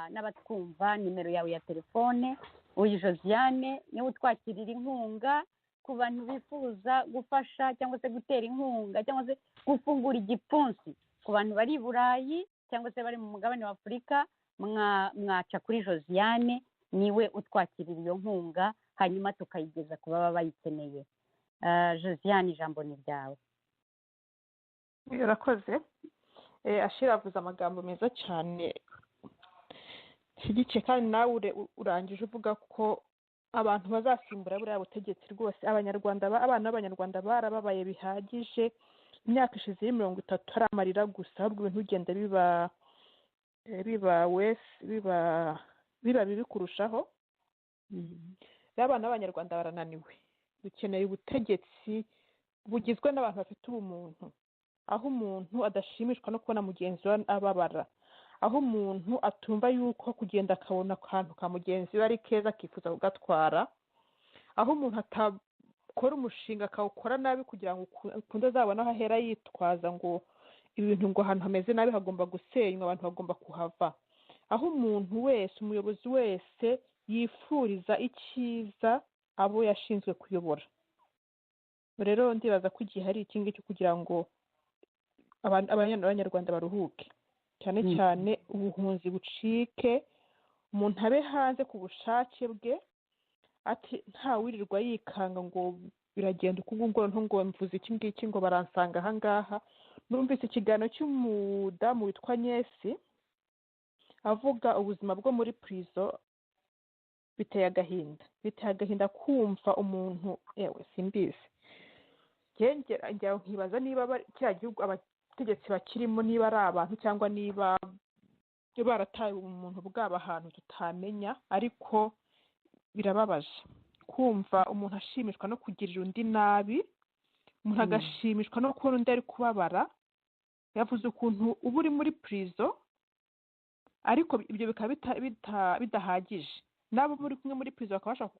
n'abatwumva nimero yawe ya telefone. Uyu Josiane niwe utwakirira inkunga ku bantu bifuza gufasha cyangwa se gutera inkunga cyangwa se gufungura igipfunsi ku bantu bari i Burayi cyangwa se bari mu mugabane wa Afurika. Mwaca kuri Josiane, niwe utwakirira iyo nkunga hanyuma tukayigeza ku baba bayikeneye. Josiane, ijambo ni ryawe. Urakoze. Ashira avuze amagambo meza cyane shyigikiye, kandi nawe urangije uvuga ko abantu bazasimbura buriya butegetsi rwose. Abana b'abanyarwanda barababaye bihagije, imyaka ishize y'30 hari amarira gusa, ahubwo ibintu bigenda biba bibi kurushaho. Abana b'abanyarwanda barananiwe. Dukeneye ubutegetsi bugizwe n'abantu bafite ubumuntu, aho umuntu adashimishwa no kubona mugenzi we ababara, aho umuntu atumva yuko kugenda akabona akantu ka mugenzi we ari keza akifuza kugatwara, aho umuntu atakora umushinga akawukora nabi kugira ngo ukunde azabona aho ahera yitwaza ngo ibintu ngo ahantu hameze nabi hagomba gusenywa, abantu bagomba kuhava, aho umuntu wese, umuyobozi wese yifuriza icyiza abo yashinzwe kuyobora. Rero ndibaza ko igihe hari iki ngiki kugira ngo abanyarwanda baruhuke, cyane cyane ubuhunzi bucike, umuntu abe hanze ku bushake bwe, ati ntawirirwa yikanga ngo biragenda uku nguku ngo mvuze iki ngiki ngo baransanga aha ngaha. Numvise ikiganiro cy'umudamu witwa Nyesi avuga ubuzima bwo muri prison. Biteye agahinda kumva umuntu, yewe simbizi, njya nkibaza niba kiriya gihugu abategetsi bakirimo niba ari abantu cyangwa niba barataye umuntu bwabo ahantu tutamenya, ariko birababaje kumva umuntu ashimishwa no kugirira undi nabi, umuntu agashimishwa no kubona undi ari kubabara. Yavuze ukuntu uba uri muri prison ariko ibyo bikaba bidahagije, nabo muri kumwe muri prison bakaba bashaka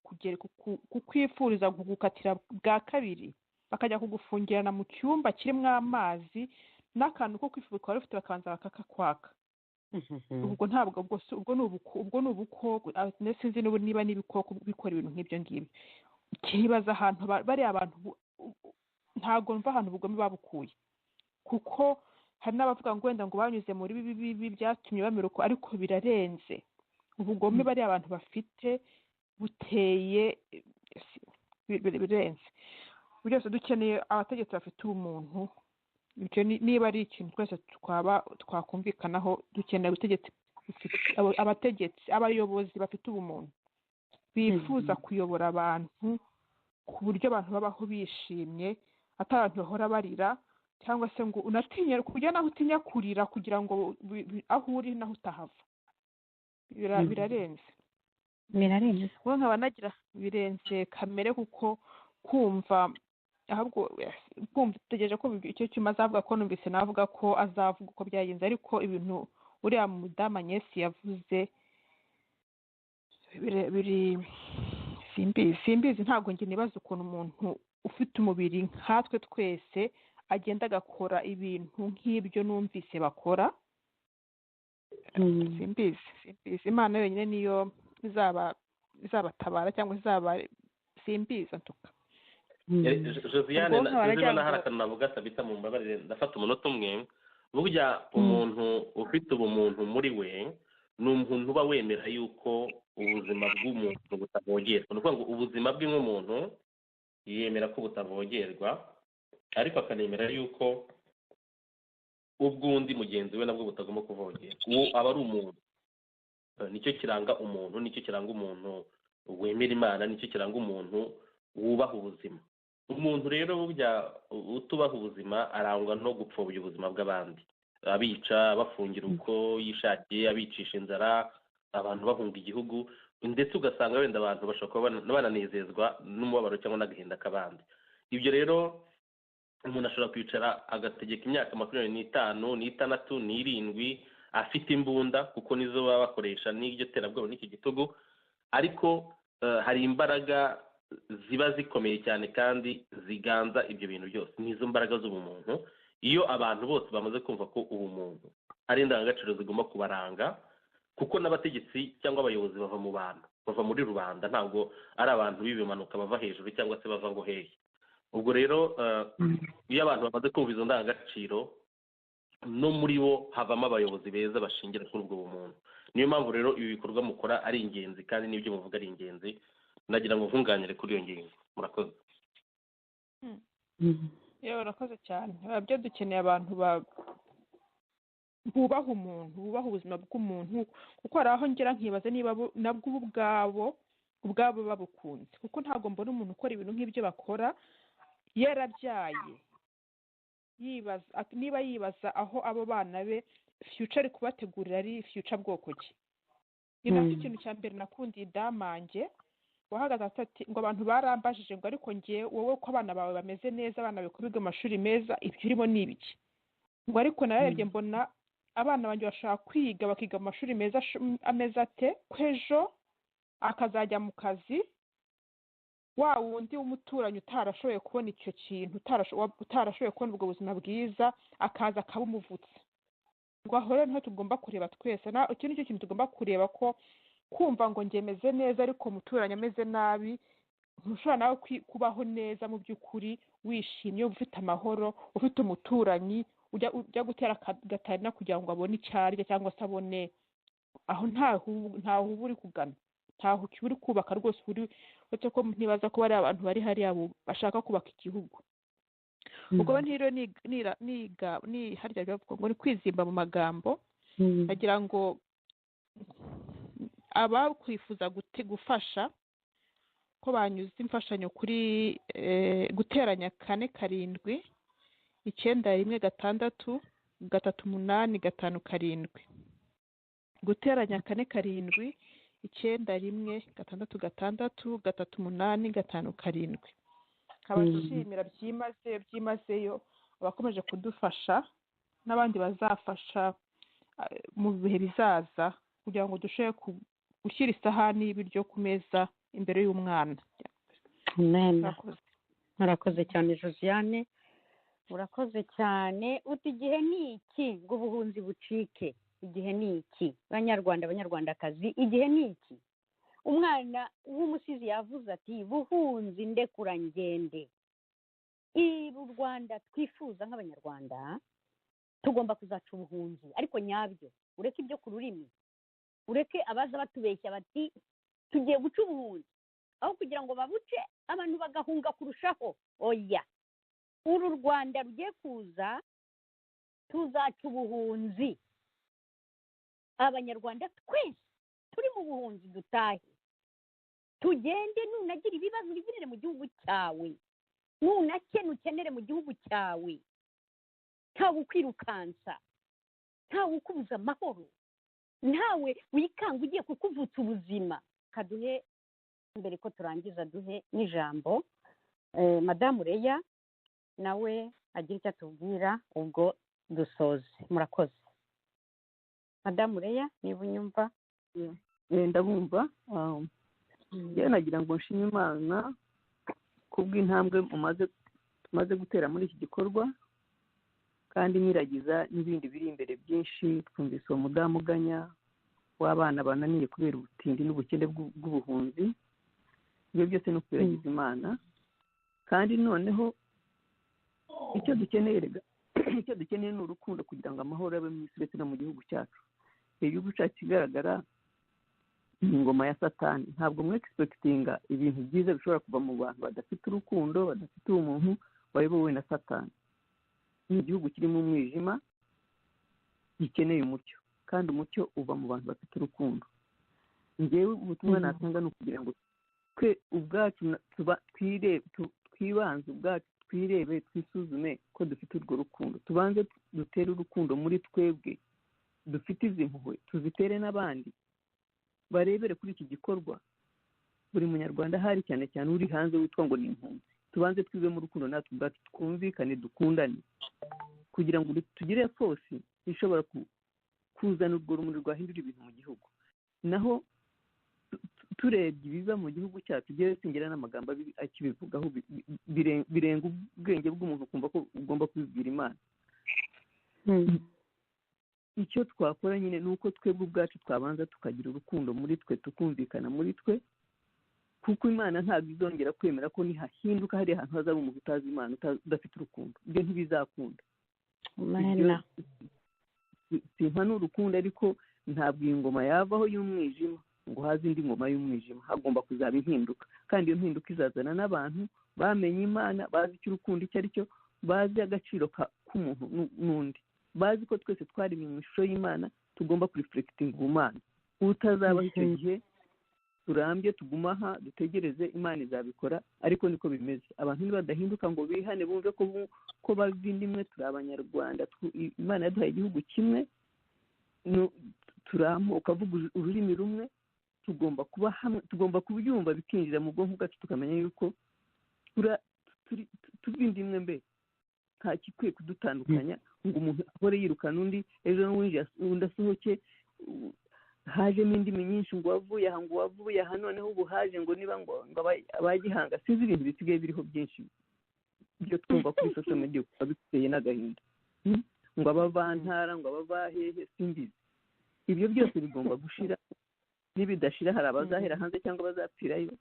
kukwifuriza kugukatira bwa kabiri, bakajya kugufungirana mu cyumba kirimo amazi n'akantu ko kwifubika ukaba rufite bakabanza bakakakwaka. Ubwo ntabwo ubwo ni ubukoko, sinzi niba n'ibikoko bikora ibintu nk'ibyo ngibyo. Kibaza ahantu bariya abantu, ntabwo mva ahantu ubugome babukuye, kuko hari n'abavuga ngo wenda ngo banyuze muri bibi byatumye bamera uko, ariko birarenze. Ubugome bariya abantu bafite buteye birenze. Byose dukeneye abategetsi bafite ubumuntu. Ibyo niba ari ikintu twese twakumvikanaho, dukeneye abayobozi bafite ubumuntu, bifuza kuyobora abantu ku buryo abantu babaho bishimye, atari abantu bahora barira, cyangwa se ngo unatinye kujya naho utinya kurira kugira ngo aho uri naho utahava. Birarenze. Ubu nkaba nagira birenze kamere, kuko kumva ahubwo utegereje ko icyo cyuma azavuga, ko numvise navuga ko azavuga uko byagenze, ariko ibintu uriya mudamu Nyesi yavuze biri simbizi. Ntabwo njye nibaza ukuntu umuntu ufite umubiri nkatwe twese agenda agakora ibintu nk'ibyo numvise bakora. Simbizi. Imana yonyine niyo izabatabara cyangwa simbizi ntuka. Josiane, sinzi na hari akantu navuga Tabita mu mbabarire, ndafata umunota umwe. Burya umuntu ufite ubumuntu muri we ni umuntu uba wemera yuko ubuzima bw'umuntu butavogerwa. Ni ukuvuga ngo ubuzima bw'umuntu yemera ko butavogerwa, ariko akanemera yuko ubw'undi mugenzi we nabwo butagomba kuvogerwa. Uwo aba ari umuntu. Nicyo kiranga umuntu, nicyo kiranga umuntu wemera Imana, nicyo kiranga umuntu wubaha ubuzima. Umuntu rero burya utubaha ubuzima arangwa no gupfobya ubuzima bw'abandi, abica, bafungira uko yishakiye, abicisha inzara, abantu bahunga igihugu, ndetse ugasanga wenda abantu bashobora kuba bananezezwa n'umubabaro cyangwa n'agahinda k'abandi. Ibyo rero umuntu ashobora kwicara agategeka imyaka 25, 26, 27 afite imbunda, kuko nizo baba bakoresha n'iryo terabwoba n'iki gitugu, ariko hari imbaraga ziba zikomeye cyane kandi ziganza ibyo bintu byose. Nizo mbaraga z'ubumuntu. Iyo abantu bose bamaze kumva ko ubumuntu ari indangagaciro zigomba kubaranga, kuko n'abategetsi cyangwa abayobozi bava mu bantu, bava muri rubanda, ntabwo ari abantu b'ibimanuka bava hejuru cyangwa se bava ngo hehe. Ubwo rero iyo abantu bamaze kumva izo ndangagaciro, no muri bo havamo abayobozi beza bashingira kuri ubwo bumuntu. Niyo mpamvu rero ibi bikorwa mukora ari ingenzi, kandi n'ibyo muvuga ari ingenzi. Nagira ngo nkunganire kuri iyo ngingo. Murakoze. Yewe urakoze cyane. Byo dukeneye abantu bubaha umuntu, bubaha ubuzima bw'umuntu, kuko hari aho ngera nkibaza niba nabwo ubwabo babukunze, kuko ntabwo mbona umuntu ukora ibintu nk'ibyo bakora yarabyaye niba yibaza aho abo bana be future ari kubategurira ari future bwoko ki. Ni nacyo kintu cya mbere nakundiye Damange, wahagaze ati ngo abantu barambajije ngo ariko ngiye wowe ko abana bawe bameze neza, abana bawe biga amashuri meza, ibyo urimo ni ibiki? Ngo ariko narebye mbona abana banjye bashaka kwiga, bakiga amashuri meza ameze ate, kwejo akazajya mu kazi, wa wundi w'umuturanyi utarashoboye kubona icyo kintu, utarashoboye kubona ubwo buzima bwiza, akaza akabumuvutse. Ngo aho rero niho tugomba kureba twese. Icyo nicyo kintu tugomba kureba, ko kumva ngo ngemeze neza ariko umuturanyi ameze nabi, ntushobora nawe kubaho neza mu by'ukuri wishimye ufite amahoro, ufite umuturanyi ujya gutera gatarina kugira ngo abone icyo arya cyangwa se abone aho ntaho uba uri kugana, ntaho uri kubaka rwose, uretse ko ntibaza ko bari abantu bari hariya bashaka kubaka igihugu. ubwo rero harya bavuga ngo ni kwizimba mu magambo, agira ngo abakwifuza gufasha ko banyuze imfashanyo kuri guteranya 4 7 9 1 6 3 8 5 7, guteranya 4 7 9 1 6 3 8 5 7. Abashimira byimazeyo abakomeje kudufasha n'abandi bazafasha mu bihe bizaza kugira ngo dushoboye gushyira isahani y'ibiryo ku meza imbere y'umwana. murakoze cyane Josiane, urakoze cyane. uti igihe ni iki ngo ubuhunzi bucike? igihe ni iki banyarwandakazi? igihe ni iki? umwana w'umusizi yavuze ati buhunzi ndekura ngende. u Rwanda twifuza nk'abanyarwanda tugomba kuzaca ubuhunzi, ariko nyabyo. ureke ibyo ku rurimi, ureke abaza batubeshya bati tugiye guca ubuhunzi, aho kugira ngo babuce abantu bagahunga kurushaho. oya, uru Rwanda rugiye kuza tuzaca ubuhunzi. abanyarwanda twese turi mu buhunzi dutahe, tugende. nunagira ibibazo bigirire mu gihugu cyawe, nukenere mu gihugu cyawe. ntawe ukwirukansa, ntawe ukubuza amahoro, ntawe wikanga ugiye kukuvutsa ubuzima. kaduhe mbere ko turangiza duhe n'ijambo madamu Leya nawe agira icyo atubwira ubwo dusoze. murakoze madamu Leya, niba unyumva. ndabumva. njyewe nagira ngo nshime Imana kubw'intambwe tumaze gutera muri iki gikorwa, kandi nyiragiza n'ibindi biri imbere byinshi. twumvise uwo mudamuganya w'abana bananiye kubera ubutindi n'ubukene bw'ubuhunzi. ibyo byose ni ukuberagiza Imana. kandi noneho icyo dukeneye ni urukundo kugira ngo amahoro abe mu isi ndetse no mu gihugu cyacu. igihugu cyacu kigaragara ni ingoma ya Satani. ntabwo mwexpectinga ibintu byiza bishobora kuva mu bantu badafite urukundo, badafite umuntu, bayobowe na Satani. ni igihugu kirimo umwijima gikeneye umucyo, kandi umucyo uva mu bantu bafite urukundo. njyewe ubutumwa natanga ni ukugira ngo twe ubwacu twibanze ubwacu, twirebe, twisuzume ko dufite urwo rukundo. tubanze dutere urukundo muri twebwe, dufite izi mpuhwe tuzitere n'abandi, barebere kuri iki gikorwa. buri munyarwanda ahari, cyane cyane uri hanze witwa ngo ni impunzi, tubanze twibemo urukundo natwe ubwacu, twumvikane, dukundane, kugira ngo tugire force ishobora kuzana urwo rumuri rwahindura ibintu mu gihugu. naho turebye ibiba mu gihugu cyacu, byewe singira n'amagambo akibivugaho, birenga ubwenge bw'umuntu kumva ko ugomba kubibwira Imana. icyo twakora nyine ni uko twebwe ubwacu twabanza tukagira urukundo muri twe, tukumvikana muri twe, kuko Imana ntabwo izongera kwemera ko nihahinduka hari ahantu hazaba umuntu utazi Imana, udafite urukundo. ibyo ntibizakunda. simpa n'urukundo, ariko ntabwo iyi ngoma yavaho y'umwijima ngo haze indi ngoma y'umwijima. hagomba kuzaba impinduka, kandi iyo mpinduka izazana n'abantu bamenye Imana, bazi icyo urukundo icyo ari cyo, bazi agaciro k'umuntu n'undi, bazi ko twese twari mu ishusho y'Imana, tugomba kurifurekitinga ubumana. utazaba icyo gihe turambye, tuguma aha dutegereze, Imana izabikora. ariko niko bimeze. abantu nibadahinduka ngo bihane, bumve ko bava indi imwe, turi abanyarwanda, Imana yaduhaye igihugu kimwe, ukavuga ururimi rumwe, tugomba kuba hamwe, tugomba kubyumva bikinjira mu bwonko bwacu, tukamenya yuko turi indi imwe. mbe nta gikwiye kudutandukanya ngo umuntu ahore yirukana undi, ejo n'uwinjiye undi asohoke, hajemo indimi nyinshi, ngo wavuye aha, ngo wavuye aha, noneho ubu haje ngo niba ngo abagihanga, sinzi ibintu bisigaye biriho byinshi byo twumva kuri social media, biteye n'agahinda, ngo abavantara, ngo abavahehe, simbizi. ibyo byose bigomba gushira. nibidashira hari abazahera hanze cyangwa bazapfirayo,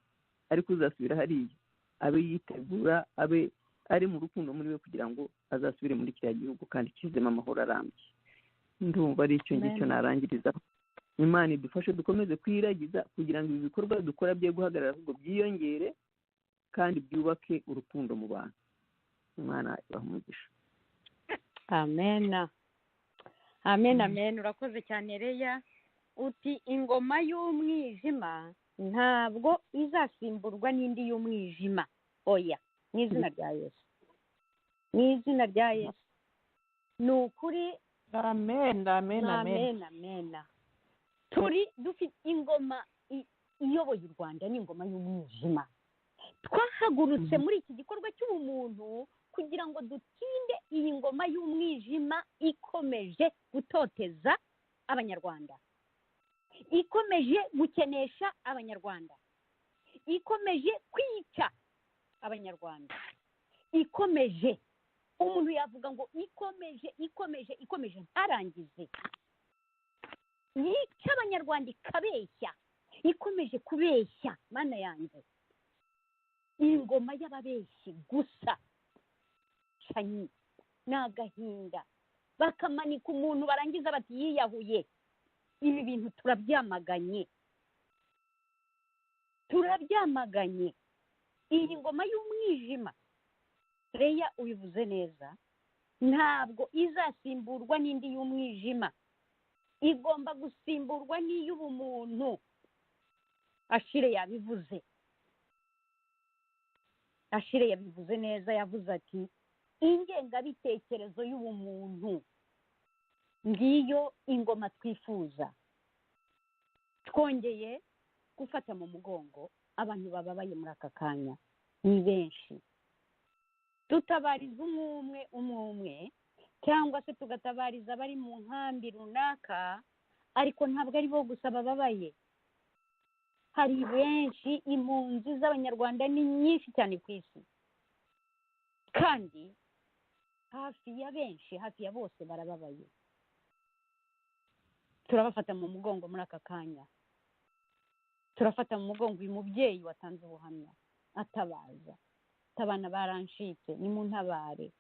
ariko uzasubira hariya abe yitegura, abe ari mu rukundo muri we kugira ngo azasubire muri kiriya gihugu kandi kizemo amahoro arambye. Ndumva ari icyo ngicyo narangirizaho. Imana idufashe dukomeze kwiragiza kugira ngo ibi bikorwa dukora bye guhagarara ahubwo byiyongere kandi byubake urukundo mu bantu. Imana ibahe umugisha. Amen. Amen, amen. Urakoze cyane Leya. Uti ingoma y'umwijima ntabwo izasimburwa n'indi y'umwijima. Oya, mu izina rya Yesu. Mu izina rya Yesu. Ni ukuri. Amen, amen, amen. Amen, amen. Turi dufite ingoma iyoboye u Rwanda, ni ingoma y'umwijima. Twahagurutse muri iki gikorwa cy'ubumuntu kugira ngo dutinde iyi ngoma y'umwijima ikomeje gutoteza abanyarwanda, ikomeje gukenesha abanyarwanda, ikomeje kwica abanyarwanda, ikomeje, umuntu yavuga ngo ikomeje ntarangize, yica abanyarwanda ikabeshya, ikomeje kubeshya. Mana yanjye, ingoma y'ababeshyi gusa, canyi n'agahinda, bakamanika umuntu barangiza bati yiyahuye. Ibi bintu turabyamaganye. Iyi ngoma y'umwijima, Leya ubivuze neza, ntabwo izasimburwa n'indi y'umwijima, igomba gusimburwa n'iy'ubumuntu. Ashire yabivuze neza, yavuze ati ingengabitekerezo y'ubumuntu ngiyo ingoma twifuza. Twongeye gufata mu mugongo abantu bababaye muri aka kanya, ni benshi. Tutabariza umwe cyangwa se tugatabariza abari mu nkambi runaka, ariko ntabwo ari bo gusa bababaye. Hari benshi, impunzi z'abanyarwanda ni nyinshi cyane ku isi, kandi hafi ya bose barababaye. Turabafata mu mugongo muri aka kanya, turafata mu mugongo uyu mubyeyi watanze ubuhamya atabaza, abana baranshitse ni mu ntabare.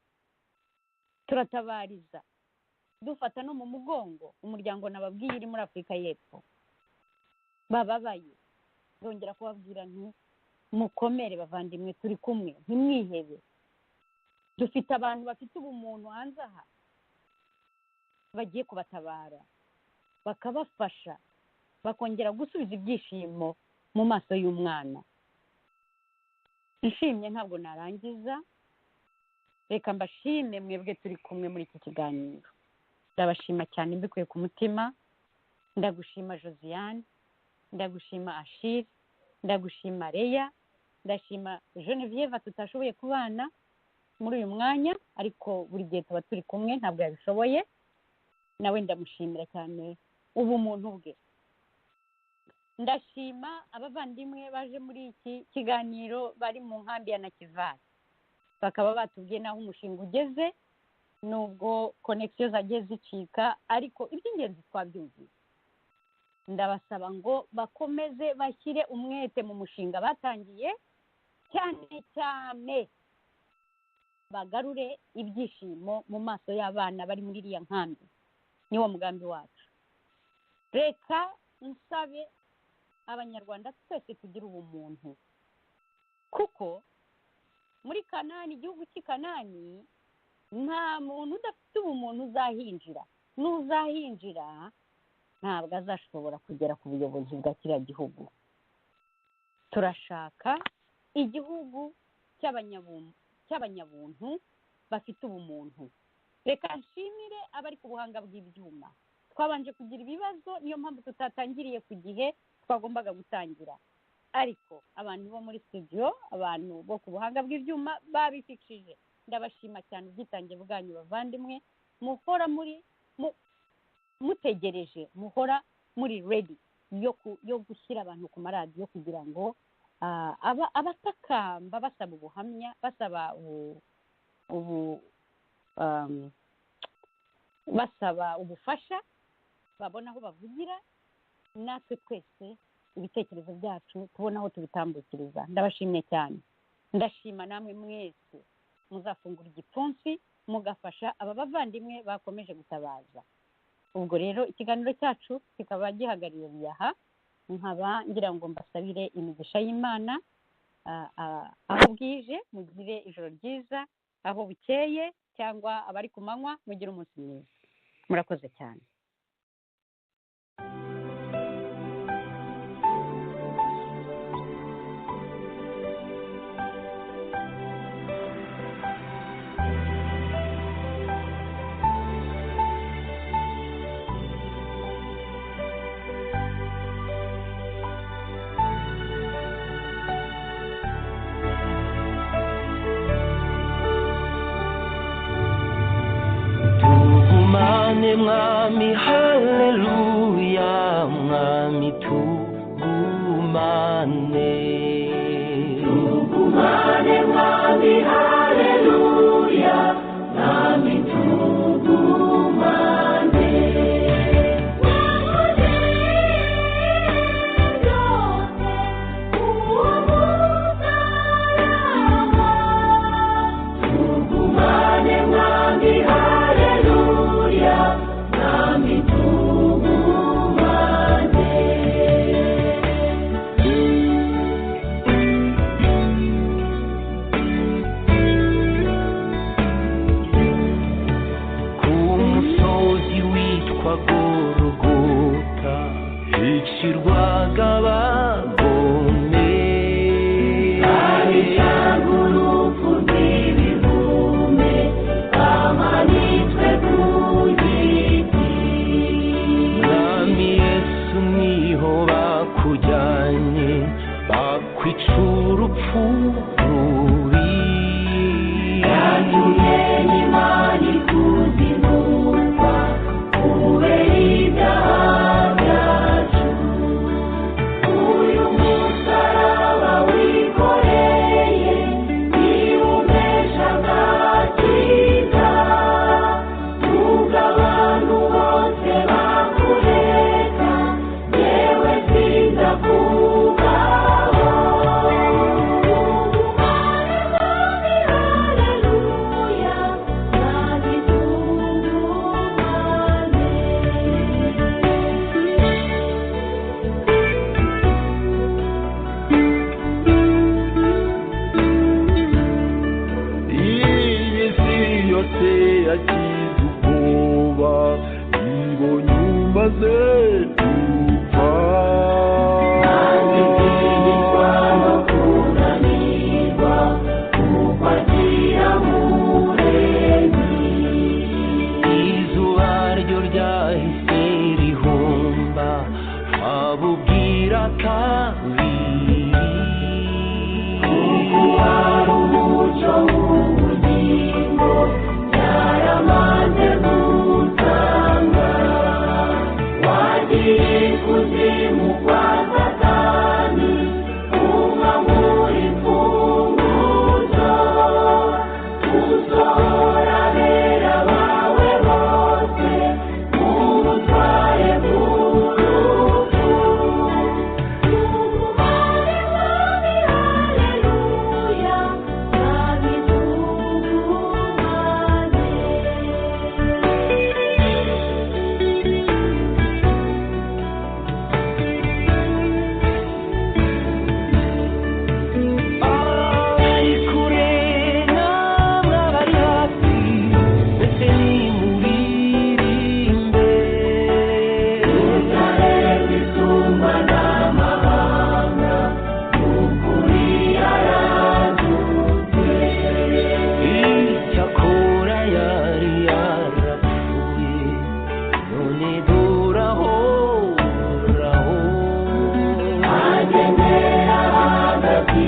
Turatabariza dufata no mu mugongo umuryango nababwiye uri muri Afurika y'Epfo bababaye. Ndongera kubabwira nti mukomere bavandimwe, turi kumwe, ntimwihebe. Dufite abantu bafite ubumuntu hanze aha bagiye kubatabara, bakabafasha, bakongera gusubiza ibyishimo mu maso y'umwana. Nshimye ntabwo narangiza, reka mbashime mwebwe turi kumwe muri iki kiganiro. Ndabashima cyane mbikuye ku mutima. Ndagushima Josiane, ndagushima Ashir, ndagushima Leya, ndashima Genevieve tutashoboye kubana muri uyu mwanya, ariko buri gihe tuba turi kumwe, ntabwo yabishoboye. Nawe ndamushimira cyane ubumuntu bwe. Ndashima abavandimwe baje muri iki kiganiro bari mu nkambi ya Nakivale, bakaba batubwiye naho umushinga ugeze, nubwo connection zagiye zicika, ariko iby'ingenzi twabyumvise. Ndabasaba ngo bakomeze bashyire umwete mu mushinga batangiye, cyane cyane bagarure ibyishimo mu maso y'abana bari muri iriya nkambi. Niwo mugambi wacu. Reka nsabe abanyarwanda twese tugira ubumuntu, kuko muri Kanani, igihugu cy'i Kanani, nta muntu udafite ubumuntu uzahinjira. N'uzahinjira ntabwo azashobora kugera ku buyobozi bwa kiriya gihugu. Turashaka igihugu cy'abanyabuntu bafite ubumuntu. Reka nshimire abari ku buhanga bw'ibyuma. Twabanje kugira ibibazo, niyo mpamvu tutatangiriye ku gihe twagombaga gutangira, ariko abantu bo muri studio, abantu bo ku buhanga bw'ibyuma babifishije. Ndabashima cyane ubwitange bwanyu bavandimwe, muhora mutegereje, muhora muri ready yo gushyira abantu ku maradiyo kugira ngo abatakamba basaba ubuhamya, basaba basaba ubufasha babona aho bavugira, natwe twese ibitekerezo byacu tubona aho tubitambukiriza. Ndabashimye cyane, ndashima namwe mwese muzafungura igipfunsi mugafasha aba bavandimwe bakomeje gutabaza. ubwo rero ikiganiro cyacu kikaba gihagarariye aha, nkaba ngira ngo mbasabire imigisha y'Imana aho bwije mugire ijoro ryiza, aho bukeye cyangwa abari ku manywa mugire umunsi mwiza. Murakoze cyane. Mwami haleluya, mwami tugumane, tugumane mwami haleluya, mwami tugumane. Tugumane mwami haleluya, mwami tugumane. Ku musozi witwa Golgota hicirwaga abagome, haricaga urupfu rw'ibivume bamanitswe ku giti. Mwami Yesu niho bakujyanye bakwica urupfu rubi, yatumye n'Imana ikuzinukwa kubera ibyaha byacu. Uyu musaraba wikoreye niwumesha agakiza, nubwo abantu bose bakureka yewe sinzakuvaho. Tugumane mwami haleluya, mwami tugumane. Iyi si yose yagize ubwoba ibonye umaze gupfa, nanjye ntinyurwa no kunanirwa kuko agira Muremyi. Izuba ryo ryahise rihomba abubwira kabiri, kuko wari umucyo w'ubugingo yaramaze gutanga. Wagiye ikuzimu kwa Satani umwambura imfunguzo, usohora abera bawe bose mu butware bw'urupfu. Tugumane mwami haleluya, mwami tugumane. Abari kure namwe abari hafi mwese nimuririmbe, Rutare rwisumba n'amahanga n'ukuri yarazutse. Icyakora yari yarapfuye none durahoraho, agendera hagati